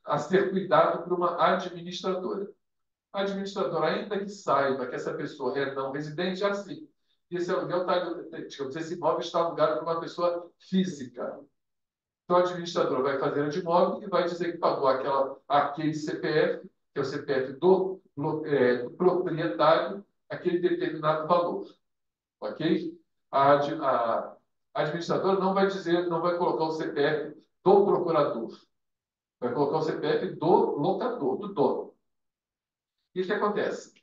a ser cuidado por uma administradora. A administradora, ainda que saiba que essa pessoa é não residente, é assim. E esse aluguel está, digamos, esse imóvel está alugado por uma pessoa física. Então, a administradora vai fazer a de imóvel e vai dizer que pagou aquele CPF, que é o CPF do proprietário, aquele determinado valor. Ok? A administradora não vai dizer, não vai colocar o CPF do procurador. Vai colocar o CPF do locador, do dono. E o que acontece?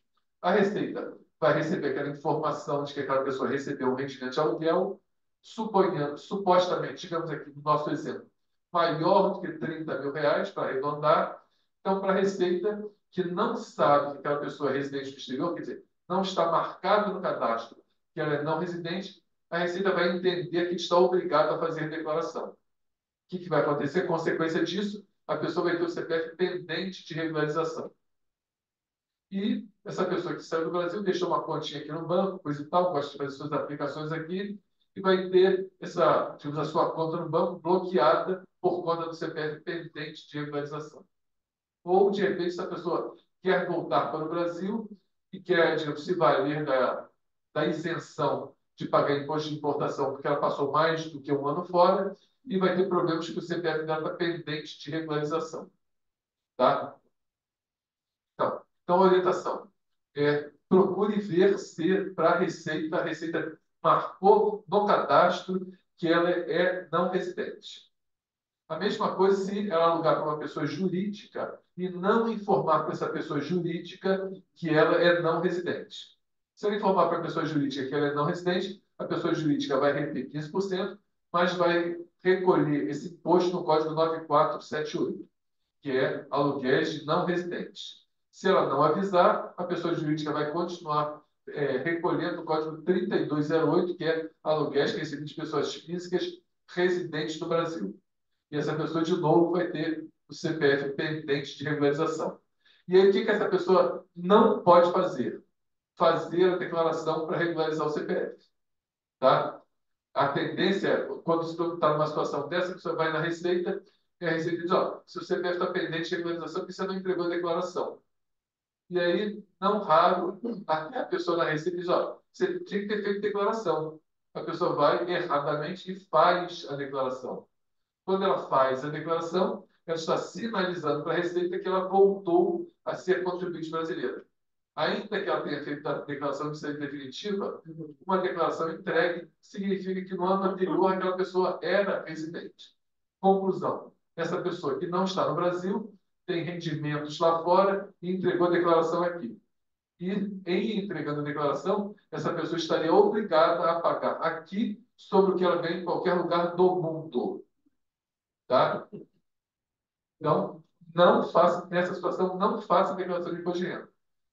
A Receita vai receber aquela informação de que aquela pessoa recebeu um rendimento de aluguel, supostamente, digamos aqui no nosso exemplo, maior do que R$ 30.000, para arredondar. Então, para a Receita, que não sabe que aquela pessoa é residente no exterior, quer dizer, não está marcado no cadastro que ela é não residente, a Receita vai entender que está obrigada a fazer declaração. O que vai acontecer? Consequência disso, a pessoa vai ter o CPF pendente de regularização. E essa pessoa que saiu do Brasil deixou uma continha aqui no banco, coisa e tal, gosta de fazer suas aplicações aqui, e vai ter digamos, a sua conta no banco bloqueada por conta do CPF pendente de regularização. Ou, de repente, essa pessoa quer voltar para o Brasil e quer, digamos, se valer da isenção de pagar imposto de importação, porque ela passou mais do que um ano fora, e vai ter problemas que o CPF dela está pendente de regularização. Tá? Então, a orientação procure ver se para a Receita marcou no cadastro que ela é não residente. A mesma coisa se ela alugar para uma pessoa jurídica e não informar para essa pessoa jurídica que ela é não residente. Se ela informar para a pessoa jurídica que ela é não residente, a pessoa jurídica vai reter 15%, mas vai recolher esse imposto no Código 9478, que é aluguéis de não residentes. Se ela não avisar, a pessoa jurídica vai continuar recolhendo o Código 3208, que é aluguéis recebidos de pessoas físicas residentes no Brasil. E essa pessoa, de novo, vai ter o CPF pendente de regularização. E aí, o que essa pessoa não pode fazer? Fazer a declaração para regularizar o CPF. Tá? A tendência, quando você está numa situação dessa, a pessoa vai na Receita e a Receita diz, se o CPF está pendente de regularização, porque você não entregou a declaração. E aí, não raro, a pessoa na Receita diz, você tinha que ter feito declaração. A pessoa vai erradamente e faz a declaração. Quando ela faz a declaração, ela está sinalizando para a Receita que ela voltou a ser contribuinte brasileira. Ainda que ela tenha feito a declaração de saída definitiva, uma declaração entregue significa que no ano anterior aquela pessoa era residente. Conclusão: essa pessoa que não está no Brasil tem rendimentos lá fora e entregou a declaração aqui. E, em entregando a declaração, essa pessoa estaria obrigada a pagar aqui sobre o que ela ganha em qualquer lugar do mundo. Tá? Então, nessa situação, não faça declaração de imposto de renda.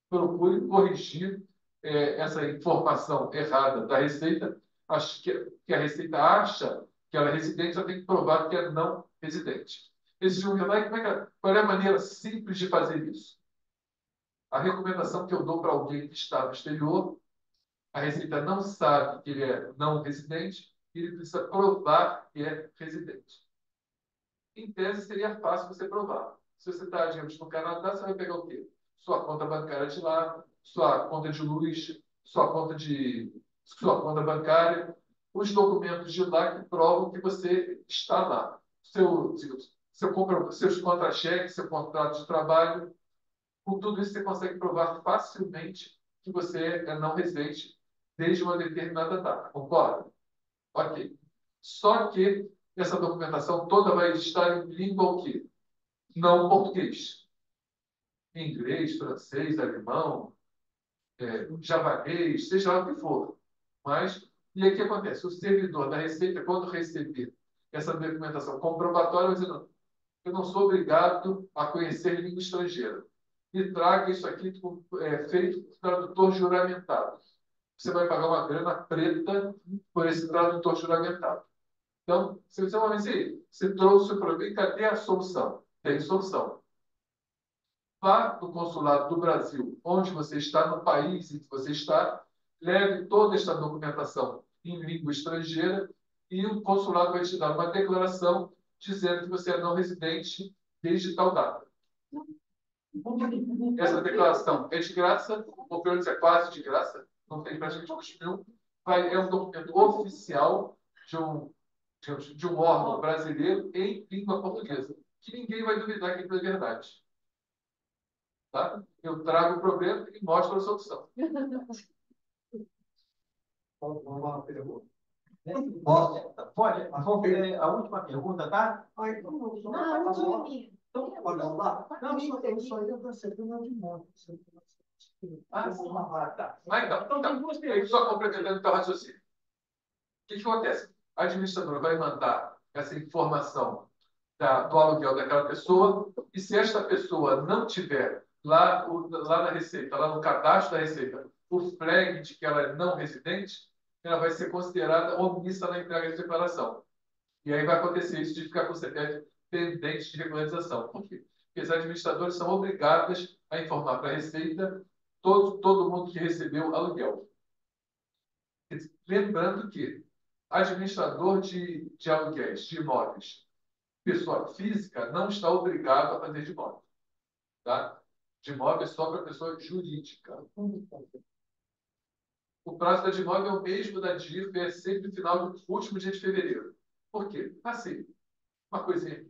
Procure corrigir essa informação errada da Receita. Acho que a Receita acha que ela é residente, ela tem que provar que é não residente. Qual é a maneira simples de fazer isso? A recomendação que eu dou para alguém que está no exterior, a Receita não sabe que ele é não residente, e ele precisa provar que é residente. Em tese, seria fácil você provar. Se você está, digamos, no Canadá, você vai pegar o quê? Sua conta bancária de lá, sua conta de luz, sua conta bancária, os documentos de lá que provam que você está lá. Seus contra-cheques, seu contrato de trabalho. Com tudo isso, você consegue provar facilmente que você é não residente desde uma determinada data. Concorda? Ok. Só que essa documentação toda vai estar em língua o quê? Não português. Inglês, francês, alemão, javanês, seja lá o que for. Mas, e aí o que acontece? O servidor da Receita, quando receber essa documentação comprobatória, vai dizer, não, eu não sou obrigado a conhecer língua estrangeira. E traga isso aqui feito por tradutor juramentado. Você vai pagar uma grana preta por esse tradutor juramentado. Então, se você vai dizer, você trouxe o problema, cadê a solução? Tem solução. Vá no consulado do Brasil, onde você está, no país em que você está, leve toda esta documentação em língua estrangeira e o consulado vai te dar uma declaração dizendo que você é não residente desde tal data. Essa declaração é de graça, ou pelo menos é quase de graça, não tem praticamente custo nenhum. É um documento oficial de um órgão brasileiro em língua portuguesa, que ninguém vai duvidar que aquilo é verdade. Tá? Eu trago o problema e mostro a solução. Uma pergunta. Posso? Pode? Mas vamos fazer a última pergunta, tá? Então, pode mandar? Não, eu só ia para a segunda de moto. Tá. Então, só complementando o teu raciocínio. O que acontece? A administradora vai mandar essa informação do aluguel daquela pessoa, e se esta pessoa não tiver lá na Receita, lá no cadastro da Receita, o flag de que ela é não residente, ela vai ser considerada omissa na entrega de declaração. E aí vai acontecer isso de ficar com o CPF pendente de regularização. Por quê? Porque as administradoras são obrigadas a informar para a Receita todo mundo que recebeu aluguel. Lembrando que administrador de aluguéis, de imóveis, pessoa física, não está obrigado a fazer de imóvel. Tá? De imóvel é só para pessoa jurídica. O prazo da de imóvel é o mesmo da DIRF, é sempre no final do último dia de fevereiro. Por quê? Assim, uma coisinha aqui.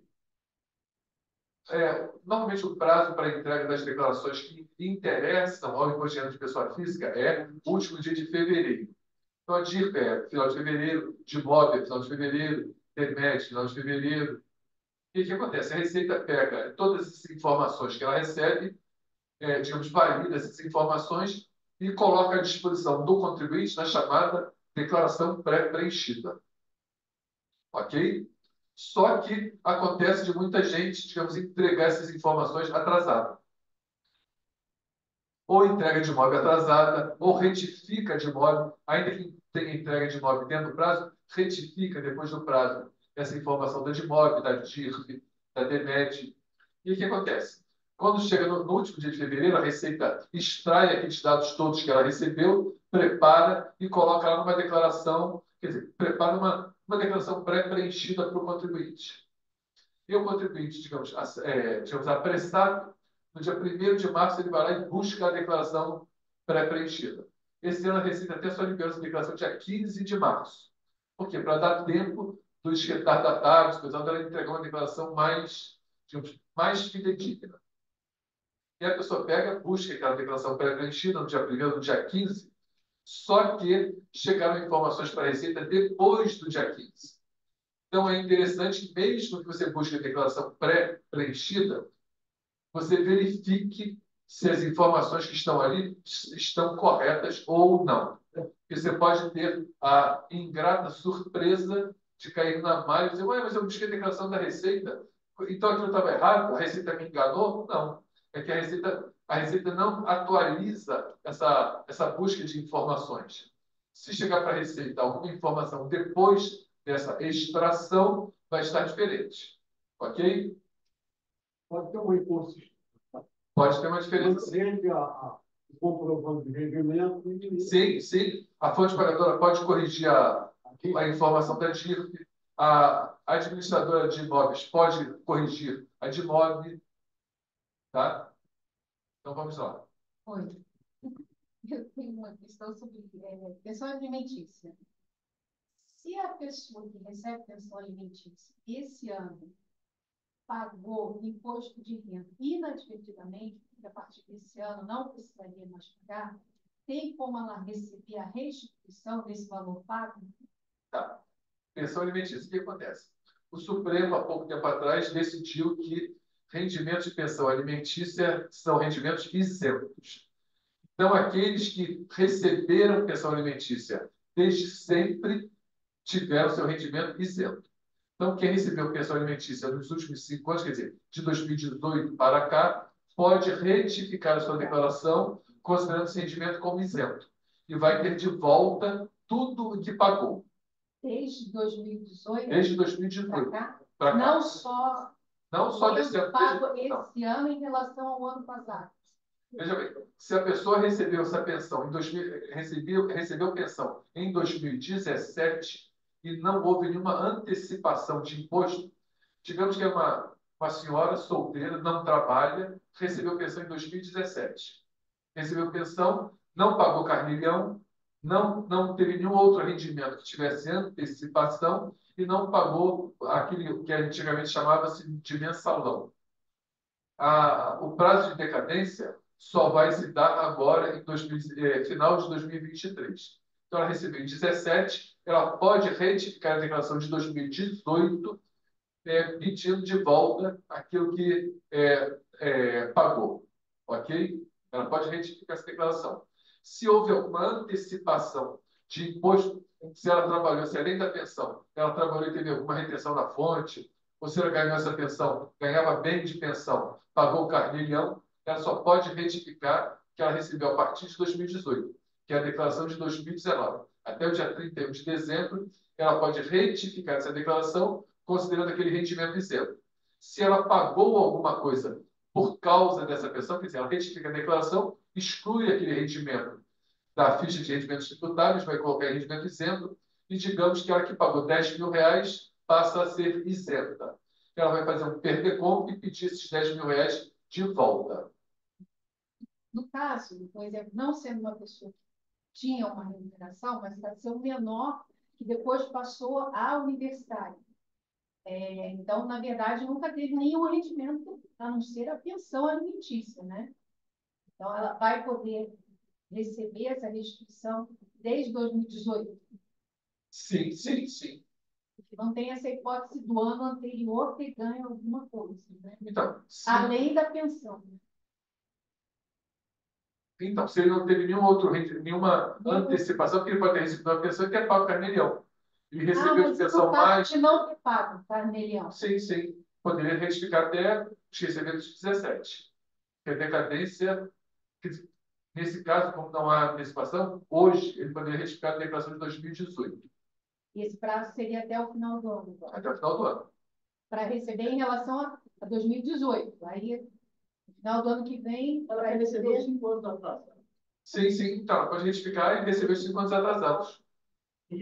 Normalmente o prazo para a entrega das declarações que interessam ao imposto de renda de pessoa física é o último dia de fevereiro. Então, a DIRF é final de fevereiro, de imóvel é final de fevereiro, TEMED, final de fevereiro. E o que acontece? A Receita pega todas essas informações que ela recebe, digamos, valida essas informações e coloca à disposição do contribuinte na chamada declaração pré-preenchida. Ok? Só que acontece de muita gente, digamos, entregar essas informações atrasadas. Ou entrega de imóvel atrasada, ou retifica de imóvel, ainda que tenha entrega de imóvel dentro do prazo, retifica depois do prazo essa informação da de imóvel, da DIRF, da DEMED. E o que acontece? Quando chega no último dia de fevereiro, a Receita extrai aqueles dados todos que ela recebeu, prepara e coloca lá numa declaração, quer dizer, prepara uma declaração pré-preenchida para o contribuinte. E o contribuinte, digamos apressado, no dia 1º de março, ele vai lá e busca a declaração pré-preenchida. Esse ano a Receita até só liberou essa declaração dia 15 de março. Por quê? Para dar tempo dos retardatários, coisa dela entregar uma declaração mais, digamos, mais fidedigna. E a pessoa pega, busca aquela declaração pré-preenchida no dia 1º, no dia 15, só que chegaram informações para a Receita depois do dia 15. Então, é interessante que, mesmo que você busque a declaração pré-preenchida, você verifique se as informações que estão ali estão corretas ou não. Porque você pode ter a ingrata surpresa de cair na malha e dizer, ué, mas eu busquei a declaração da Receita, então aquilo estava errado, a Receita me enganou? Não. É que a Receita não atualiza essa busca de informações. Se chegar para a Receita alguma informação depois dessa extração, vai estar diferente. Ok? Pode ter uma inconsistência. Pode ter uma diferença, sim. Entre o comprovante de rendimento e... Sim, sim. A fonte pagadora pode corrigir a informação da DIRF. A administradora de imóveis pode corrigir a de imóvel. Tá? Então, vamos lá. Oi. Eu tenho uma questão sobre pensão alimentícia. Se a pessoa que recebe pensão alimentícia esse ano pagou imposto de renda inadvertidamente, porque a partir desse ano não precisaria mais pagar, tem como ela receber a restituição desse valor pago? Tá. Pensão alimentícia. O que acontece? O Supremo, há pouco tempo atrás, decidiu que rendimentos de pensão alimentícia são rendimentos isentos. Então, aqueles que receberam pensão alimentícia desde sempre tiveram seu rendimento isento. Então, quem recebeu pensão alimentícia nos últimos 5 anos, quer dizer, de 2018 para cá, pode retificar a sua declaração considerando esse rendimento como isento. E vai ter de volta tudo o que pagou. Desde 2018 Desde 2018 para cá? para cá. Não só desse ano. pago Não. esse ano em relação ao ano passado. Veja bem, se a pessoa recebeu essa pensão recebeu pensão em 2017 e não houve nenhuma antecipação de imposto, digamos que é uma senhora solteira, não trabalha, recebeu pensão em 2017. Recebeu pensão, não pagou carnilhão, não teve nenhum outro rendimento que tivesse antecipação e não pagou aquele que antigamente chamava-se de mensalão. O prazo de decadência só vai se dar agora em final de 2023. Então, ela recebeu em 2017, ela pode retificar a declaração de 2018, pedindo de volta aquilo que pagou. Ok? Ela pode retificar essa declaração. Se houve alguma antecipação de imposto, se ela trabalhou, se além da pensão, ela trabalhou e teve alguma retenção na fonte, ou se ela ganhou essa pensão, ganhava bem de pensão, pagou o carnilhão, ela só pode retificar que ela recebeu a partir de 2018, que é a declaração de 2019. Até o dia 31 de dezembro, ela pode retificar essa declaração, considerando aquele rendimento isento. Se ela pagou alguma coisa por causa dessa pensão, quer dizer, ela retifica a declaração, exclui aquele rendimento da ficha de rendimentos tributários, vai colocar em rendimento isento, e digamos que ela que pagou R$ 10.000 passa a ser isenta. Ela vai fazer um PERDECOM e pedir esses R$ 10.000 de volta. No caso, por exemplo, não sendo uma pessoa que tinha uma remuneração, mas para ser um menor que depois passou à universidade. Então, na verdade, nunca teve nenhum rendimento, a não ser a pensão alimentícia, né? Então, ela vai poder receber essa restituição desde 2018. Sim, sim, sim. Não tem essa hipótese do ano anterior ter ganho alguma coisa, né? Então, além da pensão. Então, se ele não teve nenhuma antecipação, porque ele pode ter recebido uma pensão que é pago carnê-leão. Ele recebeu mas pensão no caso mais. de não ter pago carnê-leão. Sim, sim. Poderia retificar até os recebidos de 17. Que a decadência, nesse caso, como não há antecipação, hoje ele poderia retificar a declaração de 2018. E esse prazo seria até o final do ano. Então. Até o final do ano. Para receber em relação a 2018. Aí, no final do ano que vem, Ela vai receber os 5 anos atrasados. Sim, sim. Então, ela pode retificar e receber os 5 anos atrasados. E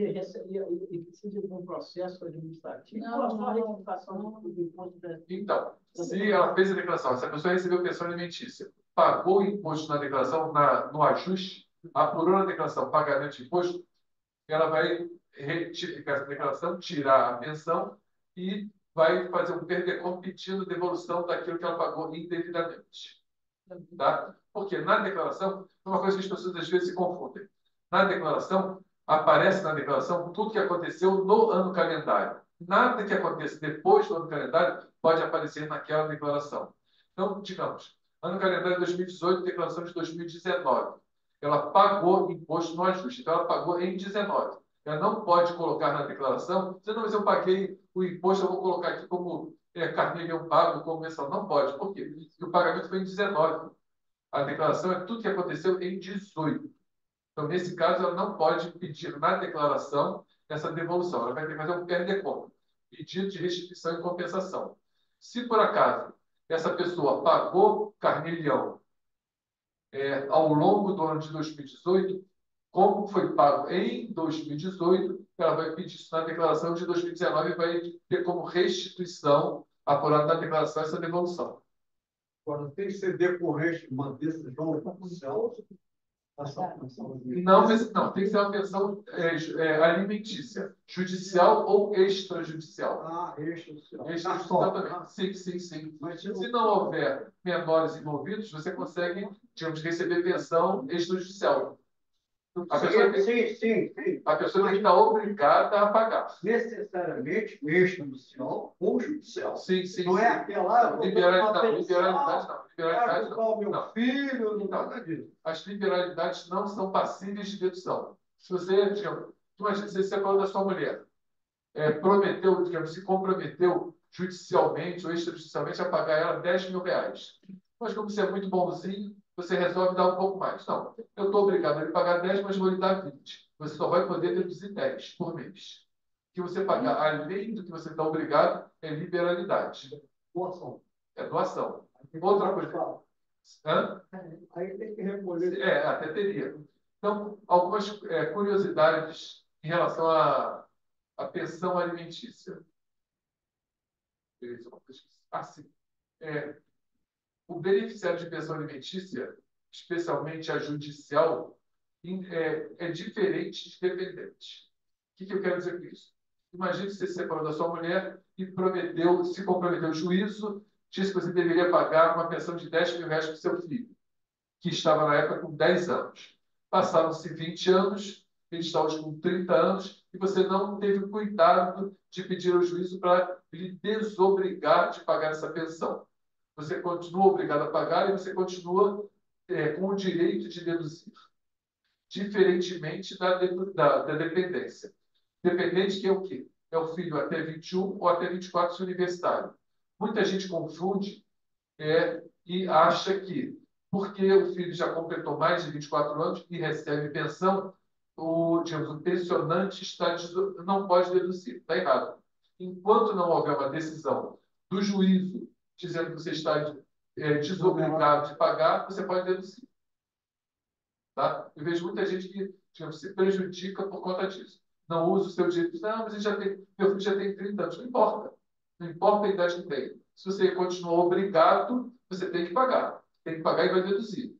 precisa de um processo administrativo. Não, Só a retificação do imposto. Então, se ela fez a declaração, se a pessoa recebeu pensão alimentícia, pagou o imposto na declaração, no ajuste, apurou na declaração pagamento de imposto, ela vai retificar essa declaração, tirar a pensão e vai fazer um PERDECOM pedindo devolução daquilo que ela pagou indevidamente. Tá? Porque na declaração, é uma coisa que as pessoas às vezes se confundem. Na declaração, aparece na declaração tudo que aconteceu no ano calendário. Nada que aconteça depois do ano calendário pode aparecer naquela declaração. Então, digamos, ano calendário 2018, declaração de 2019. Ela pagou imposto no ajuste, então ela pagou em 19. Ela não pode colocar na declaração, se não, mas eu paguei o imposto, eu vou colocar aqui como carnê pago, como mensal. Não pode. Por quê? Porque o pagamento foi em 19. A declaração é tudo que aconteceu em 18. Então, nesse caso, ela não pode pedir na declaração essa devolução. Ela vai ter que fazer um PERDECOM, pedido de restituição e compensação. Se, por acaso, essa pessoa pagou carnê-leão ao longo do ano de 2018, como foi pago em 2018, ela vai pedir isso na declaração de 2019 e vai ter como restituição apurada na declaração essa devolução. Agora, tem que ser decorrente de uma decisão judicial. essa pensão. Não, tem que ser uma pensão alimentícia, judicial ou extrajudicial. Ah, extrajudicial. Extrajudicial também. Sim, sim, sim. Mas Se não houver menores envolvidos, você consegue, digamos, receber pensão extrajudicial. A pessoa sim. a pessoa está obrigada a pagar. Necessariamente extrajudicial ou judicial. Sim, sim. Não é aquela. Liberalidade não. Liberalidade não. O meu filho, não nada disso. As liberalidades não são passíveis de dedução. Se você, digamos, imagina, você separou da sua mulher, prometeu, digamos, se comprometeu judicialmente ou extrajudicialmente a pagar ela R$ 10.000. Mas como você é muito bonzinho, você resolve dar um pouco mais. Não, eu estou obrigado a lhe pagar 10, mas vou lhe dar 20. Você só vai poder deduzir 10 por mês. O que você pagar além do que você está obrigado é liberalidade. Doação. É doação. Outra coisa. Hã? Aí tem que recolher. Até teria. Então, algumas curiosidades em relação à pensão alimentícia. Assim, o beneficiário de pensão alimentícia, especialmente a judicial, é diferente de dependente. O que eu quero dizer com isso? Imagine que você se separou da sua mulher e se comprometeu o juízo, disse que você deveria pagar uma pensão de R$ 10.000 para o seu filho, que estava na época com 10 anos. Passaram-se 20 anos, ele está hoje com 30 anos, e você não teve cuidado de pedir ao juízo para lhe desobrigar de pagar essa pensão. Você continua obrigado a pagar e você continua com o direito de deduzir, diferentemente da dependência. Dependente que é o quê? É o filho até 21 ou até 24 se universitário. Muita gente confunde e acha que, porque o filho já completou mais de 24 anos e recebe pensão, digamos, o pensionante não pode deduzir. Está errado. Enquanto não houver uma decisão do juízo dizendo que você está desobrigado de pagar, você pode deduzir. Tá? Eu vejo muita gente que, digamos, se prejudica por conta disso. Não usa o seu direito. Não, mas meu filho já tem 30 anos. Não importa. Não importa a idade que tem. Se você continua obrigado, você tem que pagar. Tem que pagar e vai deduzir.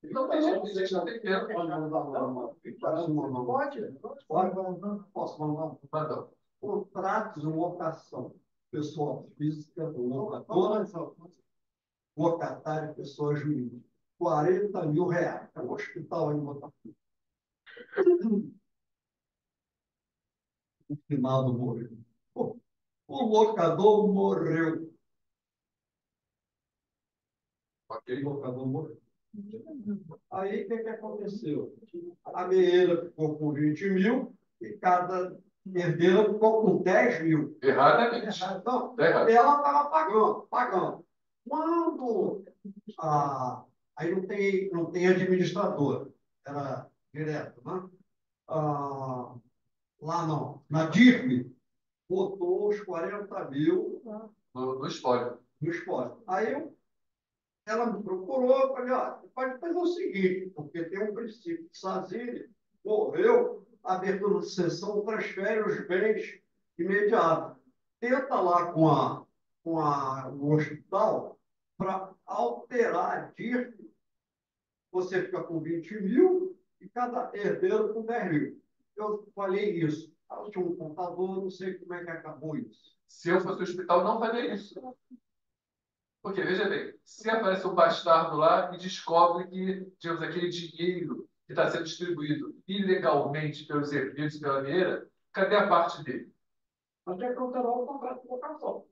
Não tem gente que não tem tempo. Posso mandar? Manda. Contratos de locação. Pessoa física, locadora, locatário, pessoa jurídica. R$ 40.000. É um hospital em Botafogo. O finado morreu. O locador morreu. Ok. O locador morreu. Aí, o que aconteceu? A meeira ficou com 20.000 e cada herdeira ficou com 10.000. Erradamente. Então, Errado. ela estava pagando. Quando aí não tem administrador, era direto, né? Lá não, na DIRF, botou os 40.000 No espólio. no espólio. Aí ela me procurou, eu falei, pode fazer o seguinte, porque tem um princípio de Sazini, morreu, abertura de sessão, transfere os bens imediato. Tenta lá com o hospital para alterar a DIRF, você fica com 20.000 e cada herdeiro com 10.000. Eu falei isso. Eu tinha um contador, não sei como é que acabou isso. Se eu fosse o hospital, não faria isso. Porque, veja bem, se aparece um bastardo lá e descobre que, digamos, aquele dinheiro que está sendo distribuído ilegalmente pelos herdeiros e pela meeira, cadê a parte dele? Até que eu quero um contrato de locação.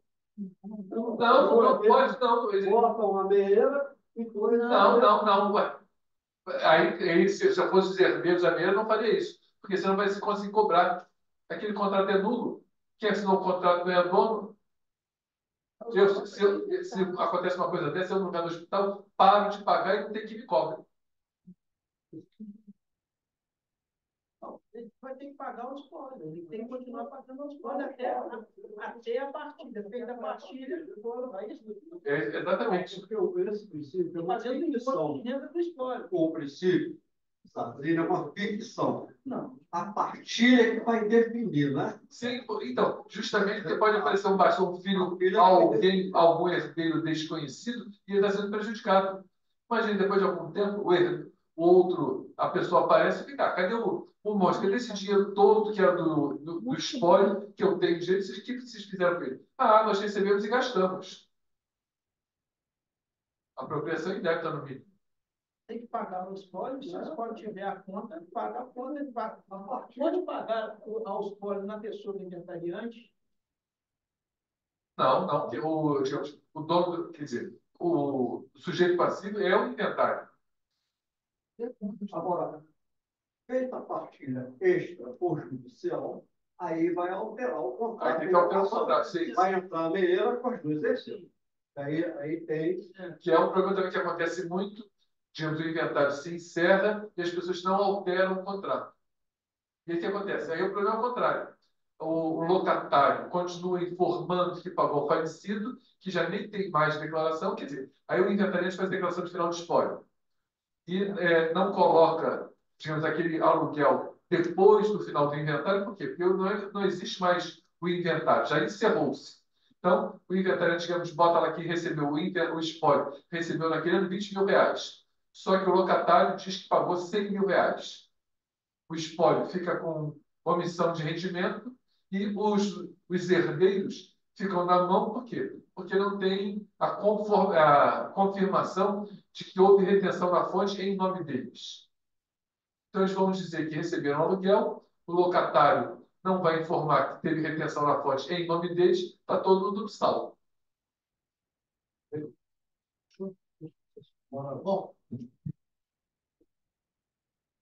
Não pode, não. Bota uma meeira e depois... Não. Ué. Aí, se eu fosse os herdeiros da meeira, não faria isso. Porque você não vai conseguir cobrar. Aquele contrato é nulo. Quem assinou o contrato não é dono. Se acontece uma coisa dessa, eu no lugar do hospital, paro de pagar e não tem que me cobrar. Ele vai ter que pagar os códigos, ele tem que continuar pagando os códigos até a partida. Feita a partida, Exatamente. Porque esse princípio é uma fazendo ficção. de renda do histórico. O princípio, Sazini, é uma ficção. Não. A partilha é que vai definir, né? Sim, então, justamente porque pode aparecer um filho, algum herdeiro desconhecido e ele está sendo prejudicado. Imagina, depois de algum tempo, o outro, a pessoa aparece e fica, cadê o monte? Cadê esse dinheiro todo que era do espólio que eu tenho direito? O que vocês fizeram com ele? Ah, nós recebemos e gastamos. Apropriação indébita no mínimo. Tem que pagar o espólio, se o espólio tiver a conta, paga a conta. Ele paga. Pode pagar ao espólio na pessoa do inventariante? Não, não, porque o dono, quer dizer, o sujeito passivo é o inventário. Agora, feita a partilha extra por judicial, aí vai alterar o contrato. Aí tem que alterar o contrato, sim. Vai entrar a meia com as duas exceções. Aí tem. Que é um problema também que acontece muito, digamos, o inventário se encerra e as pessoas não alteram o contrato. E aí o que acontece? Aí o problema é o contrário. O locatário continua informando que pagou o falecido, que já nem tem mais declaração, quer dizer, aí o inventariante faz declaração de final de espólio. E não coloca, digamos, aquele aluguel depois do final do inventário, por quê? Porque não existe mais o inventário, já encerrou-se. Então, o inventariante, digamos, bota lá que recebeu o espólio, recebeu naquele ano 20 mil reais. Só que o locatário diz que pagou 100 mil reais. O espólio fica com omissão de rendimento e os herdeiros ficam na mão, por quê? Porque não tem a confirmação de que houve retenção na fonte em nome deles. Então, eles vão dizer que receberam aluguel, o locatário não vai informar que teve retenção na fonte em nome deles, está todo mundo salvo.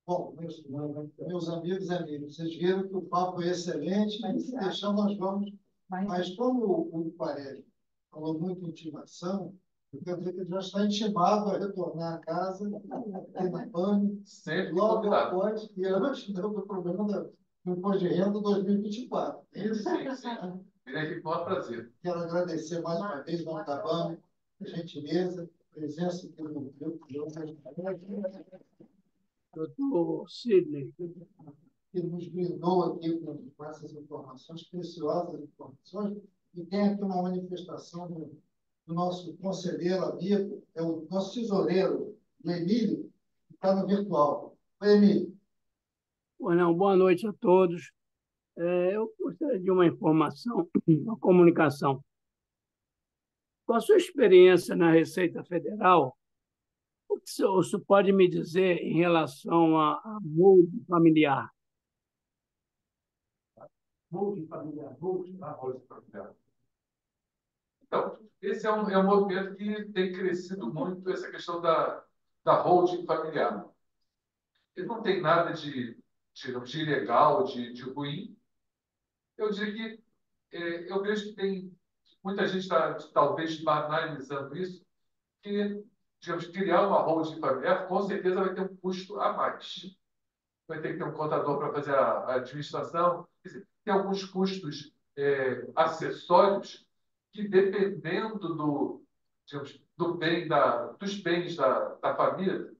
Bom, meus amigos e amigas, vocês viram que o papo é excelente, mas se deixar nós vamos. Mas como o Quaresma falou muito em intimação, eu quero dizer que ele já está intimado a retornar a casa, aqui na PAN, logo após, e antes do problema do Imposto de Renda 2024. Sim, sim. Virei aqui com o maior prazer. Quero agradecer mais uma vez ao Tabame, a gentileza, a presença aqui no Doutor Sidney. que nos brindou aqui com essas informações, preciosas informações, e tem aqui uma manifestação do nosso conselheiro amigo, é o nosso tesoureiro, o Emílio, que está no virtual. Oi, Emílio. Bueno, boa noite a todos. Eu gostaria de uma informação, uma comunicação. Com a sua experiência na Receita Federal, o que o senhor pode me dizer em relação a molde familiar? Molde familiar. Então, esse é um movimento que tem crescido muito, essa questão da holding familiar. Ele não tem nada de ilegal, de ruim. Eu diria que eu vejo que tem muita gente está talvez banalizando isso, que, digamos, criar uma holding familiar com certeza vai ter um custo a mais. Vai ter que ter um contador para fazer a administração. Quer dizer, tem alguns custos acessórios que, dependendo digamos, dos bens da família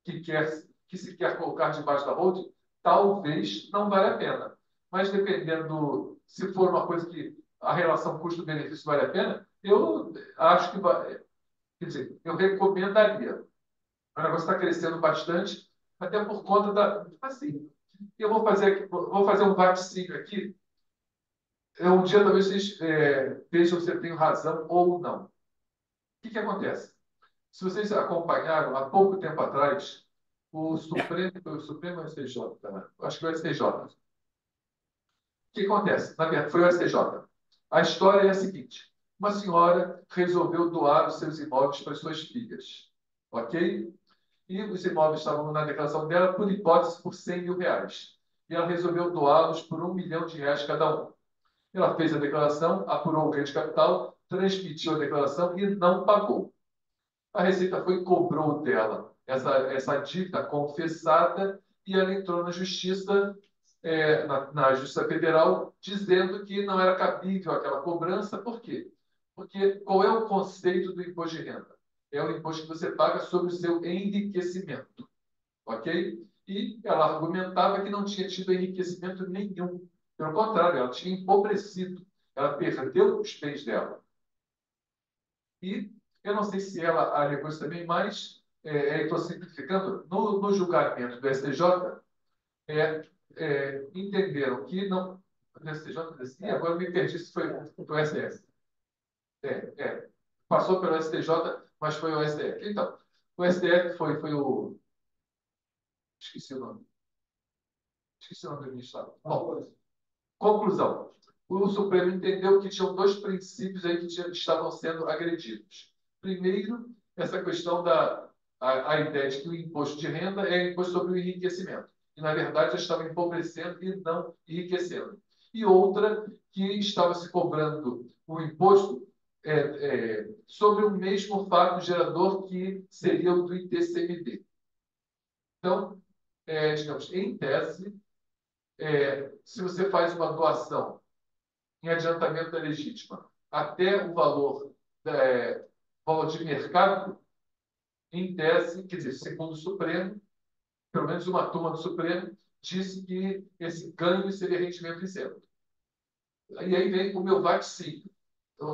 que se quer colocar debaixo da holding, talvez não valha a pena. Mas dependendo, se for uma coisa que a relação custo-benefício vale a pena, eu acho que quer dizer, eu recomendaria. O negócio está crescendo bastante, até por conta da. Assim, eu vou fazer um vaticínio aqui. Um dia talvez vocês vejam se eu tenho razão ou não. O que acontece? Se vocês acompanharam, há pouco tempo atrás, o Supremo STJ, acho que o STJ. O que acontece? Na verdade, foi o STJ. A história é a seguinte: uma senhora resolveu doar os seus imóveis para suas filhas. Ok? E os imóveis estavam na declaração dela, por hipótese, por 100 mil reais. E ela resolveu doá-los por R$ 1 milhão cada um. Ela fez a declaração, apurou o ganho de capital, transmitiu a declaração e não pagou. A Receita foi e cobrou dela essa dívida confessada e ela entrou na Justiça, na Justiça Federal, dizendo que não era cabível aquela cobrança. Por quê? Porque qual é o conceito do imposto de renda? É o imposto que você paga sobre o seu enriquecimento. Ok? E ela argumentava que não tinha tido enriquecimento nenhum. Pelo contrário, ela tinha empobrecido. Ela perdeu os bens dela. E eu não sei se ela alegou isso também, mas estou simplificando, no julgamento do STJ, entenderam que não. Do STJ, agora eu me perdi se foi o STF. Passou pelo STJ, mas foi o STF. Então, o STF foi o. Esqueci o nome. Esqueci o nome do ministro. Bom, conclusão. O Supremo entendeu que tinham dois princípios aí que estavam sendo agredidos. Primeiro, essa questão a ideia de que o imposto de renda é imposto sobre o enriquecimento. E, na verdade, já estava empobrecendo e não enriquecendo. E outra, que estava se cobrando o imposto sobre o mesmo fato gerador que seria o do ITCMD. Então, digamos, em tese, se você faz uma doação em adiantamento da legítima até o valor de mercado, em tese, quer dizer, segundo o Supremo, pelo menos uma turma do Supremo, disse que esse ganho seria rendimento isento. E aí vem o meu VAT-5.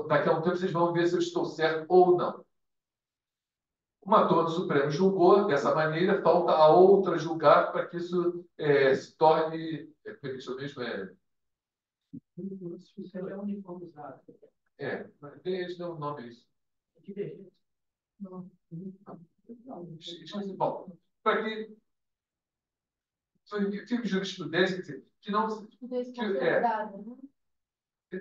Daqui a um tempo vocês vão ver se eu estou certo ou não. Uma turma do Supremo julgou dessa maneira, falta a outra julgar para que isso se torne. Como é que isso mesmo é? Isso é uniformizado. Mas eles dão um nome a isso. Não. Bom, para que fique jurisprudência, quer dizer, que não.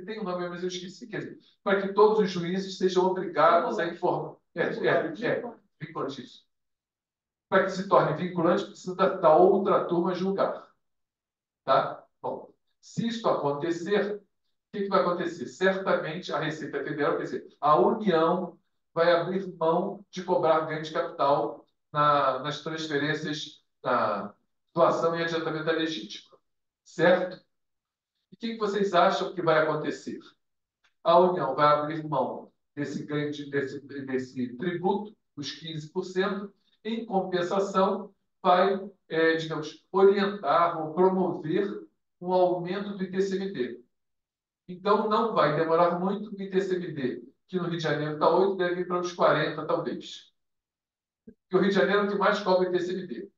Tem um nome, mas eu esqueci. Quer dizer, para que todos os juízes sejam obrigados a informar. Vinculante. Para que se torne vinculante, precisa da outra turma julgar. Tá? Bom, se isso acontecer, o que vai acontecer? Certamente a Receita Federal, quer dizer, a União vai abrir mão de cobrar ganho de capital nas transferências, na doação e adiantamento da legítima. Certo? E o que vocês acham que vai acontecer? A União vai abrir mão desse ganho, desse tributo, os 15%, em compensação, vai, digamos, orientar ou promover um aumento do ITCMD. Então, não vai demorar muito o ITCMD, que no Rio de Janeiro está 8, deve ir para uns 40, talvez. Porque o Rio de Janeiro é o que mais cobra ITCMD.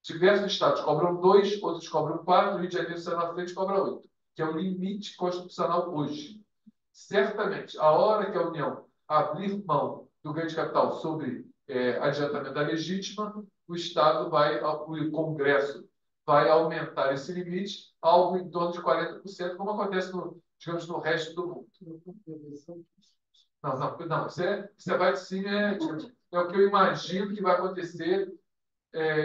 Diversos estados cobram 2, outros cobram 4, o Rio de Janeiro sai na frente e cobra 8, que é o limite constitucional hoje. Certamente, a hora que a União abrir mão do ganho de capital sobre adiantamento da legítima, o Estado o Congresso vai aumentar esse limite, algo em torno de 40%, como acontece, digamos, no resto do mundo. Não, isso vai sim, digamos, é o que eu imagino que vai acontecer,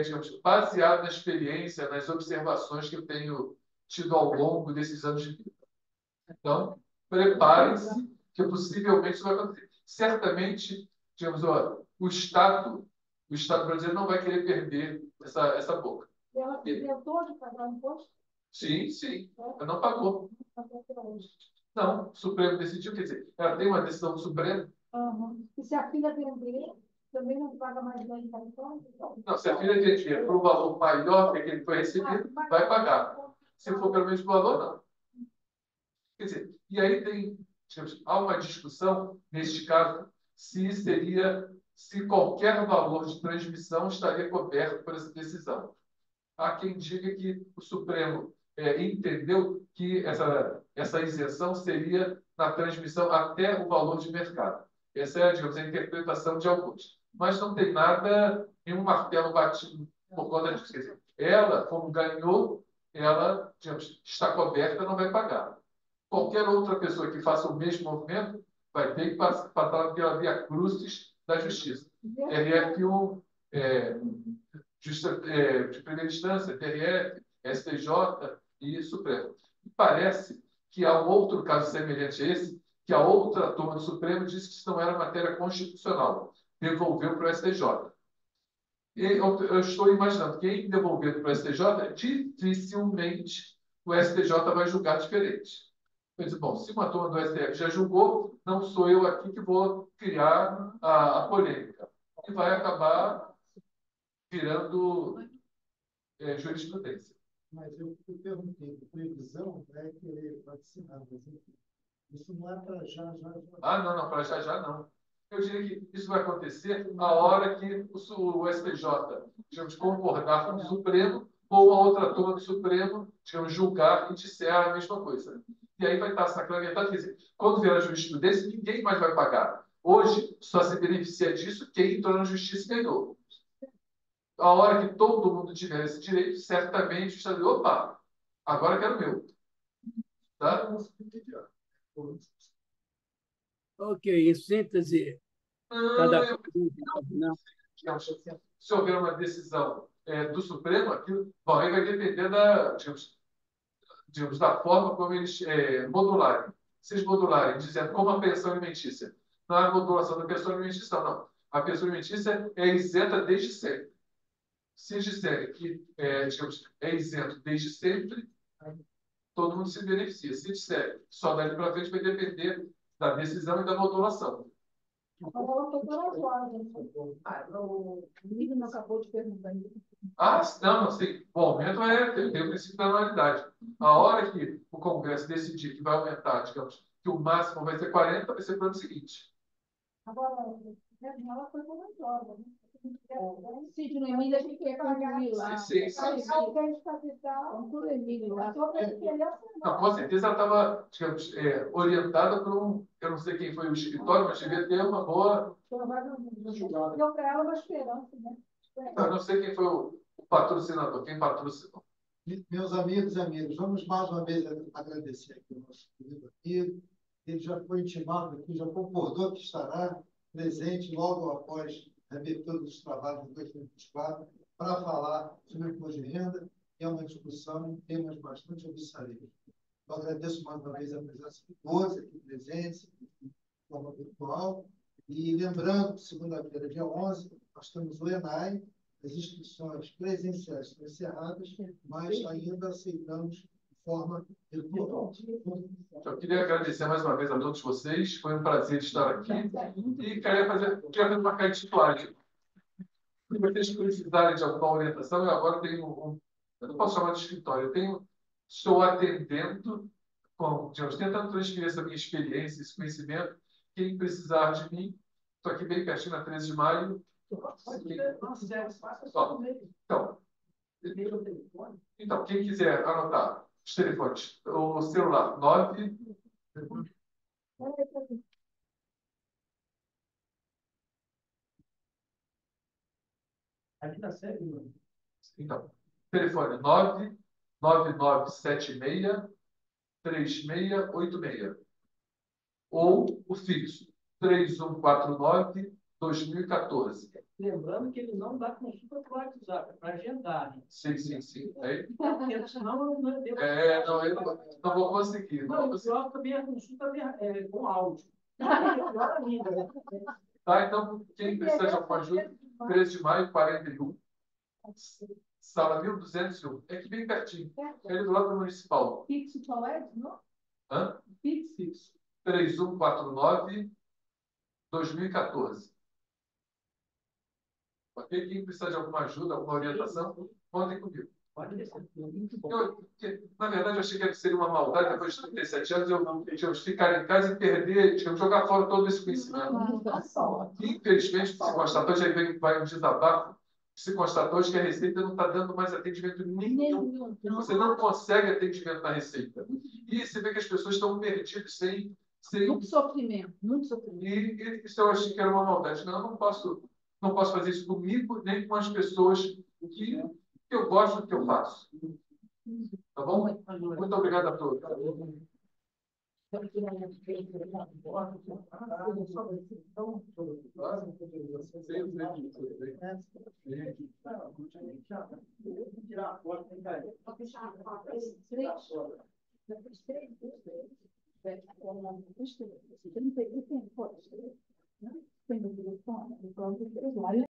digamos, baseado na experiência, nas observações que eu tenho tido ao longo desses anos de vida. Então, preparem-se, que possivelmente isso vai acontecer. Certamente, digamos, o Estado brasileiro não vai querer perder essa boca. Ela inventou de pagar imposto? Sim. Ela não pagou. Não, o Supremo decidiu, quer dizer, ela tem uma decisão do Supremo. Uhum. E se a filha vender, também não paga mais ganho de capital? Não, se a filha vender por um valor maior que aquele que foi recebido, vai pagar. Se for pelo mesmo valor, não. Quer dizer, e aí digamos, há uma discussão, neste caso, se qualquer valor de transmissão estaria coberto por essa decisão. Há quem diga que o Supremo entendeu que essa isenção seria na transmissão até o valor de mercado. Essa é, digamos, a interpretação de alguns. Mas não tem nada, nenhum martelo batido por conta disso. Quer dizer, ela, como ganhou, ela, digamos, está coberta, não vai pagar. Qualquer outra pessoa que faça o mesmo movimento vai ter que passar pela via crucis da justiça. TRF1, de primeira instância, TRF, STJ e Supremo. E parece que há um outro caso semelhante a esse, que a outra turma do Supremo disse que isso não era matéria constitucional, devolveu para o STJ. E eu estou imaginando que, em devolver para o STJ, dificilmente o STJ vai julgar diferente. Eu disse, bom, se uma turma do STF já julgou, não sou eu aqui que vou criar a polêmica. E vai acabar virando jurisprudência. Mas eu perguntei, previsão é querer vacinar, mas enfim, isso não é para já. Não, para já não. Eu diria que isso vai acontecer na hora que o STJ, digamos, concordar com o Supremo ou a outra turma do Supremo, digamos, julgar e disser a mesma coisa. E aí vai estar sacramentado. Quer dizer, quando vier a jurisprudência, ninguém mais vai pagar. Hoje, só se beneficia disso quem entrou na justiça e ganhou. A hora que todo mundo tiver esse direito, certamente está dizendo, opa, agora quero o meu. Tá? Ok, em síntese, cada Não, não. se houver uma decisão do Supremo, aquilo, bom, aí vai depender da, digamos, da forma como eles modularem. Se eles modularem, dizendo como a pensão alimentícia. Não é a modulação da pensão alimentícia, não. A pensão alimentícia é isenta desde sempre. Se eles disserem que digamos, é isento desde sempre, todo mundo se beneficia. Se disserem que só dali para frente, vai depender da decisão e da modulação. O Miriam não acabou de perguntar. Ah, não, não sei. O aumento tem o princípio da anualidade. A hora que o Congresso decidir que vai aumentar, digamos, que o máximo vai ser 40, vai ser para o ano seguinte. Agora, ela foi comentada, né? Sítio no Emílio, a gente quer concluir lá. Sim. O ganho de capital. Conclui o Emílio lá. Não, com certeza ela estava, digamos, orientada por um, eu não sei quem foi o escritório, mas devia ter uma boa. Deu para ela uma esperança, né? Eu não sei quem foi o patrocinador, quem patrocinou. Meus amigos e amigas, vamos mais uma vez agradecer aqui o nosso querido amigo. Ele já foi intimado aqui, já concordou que estará presente logo após a abertura dos trabalhos de 2024 para falar sobre o imposto de renda. É uma discussão, temas bastante obsessivos. Eu agradeço mais uma vez a presença de todos aqui presentes, de forma virtual. E lembrando que segunda-feira, dia 11, nós temos o ENAI. As inscrições presenciais estão encerradas, mas ainda aceitamos de forma virtual. Eu queria agradecer mais uma vez a todos vocês. Foi um prazer estar aqui. E queria fazer uma carta titular. Se vocês precisarem de alguma orientação, eu agora tenho eu não posso chamar de escritório, estou atendendo, digamos, tentando transferir essa minha experiência, esse conhecimento. Quem precisar de mim, estou aqui bem pertinho, na 13 de maio. Então, quem quiser anotar os telefones, o celular 9. Aqui na série, mano. Então, telefone 99976-3686. Ou o fixo 3149-2014. Lembrando que ele não dá consulta para o WhatsApp, é para agendar. Né? Sim. Aí, Porque senão eu não devo. eu não vou conseguir. Não, eu também a consulta com áudio. Pior ainda. Né? Tá, então, quem precisa de alguma ajuda, 13 de maio, 41. Sala 1201. É aqui bem pertinho. É ali do lado do municipal. Fixo qual é? Não? Hã? Fixo. 3149-2014. Ok? Quem precisar de alguma ajuda, alguma orientação, contem comigo. Na verdade, eu achei que seria uma maldade, depois de 37 anos, eu ficar em casa e perder, jogar fora todo esse conhecimento. Infelizmente, se constatou, já vai um desabafo, se constatou que a Receita não está dando mais atendimento nenhum. Você não consegue atendimento na Receita. E você vê que as pessoas estão perdidas sem Muito sofrimento, muito sofrimento. E isso eu achei que era uma maldade. Não, eu não posso fazer isso comigo, nem com as pessoas que eu gosto do que eu faço. Tá bom? Muito obrigado a todos. Tirar a foto, tem cara. Tem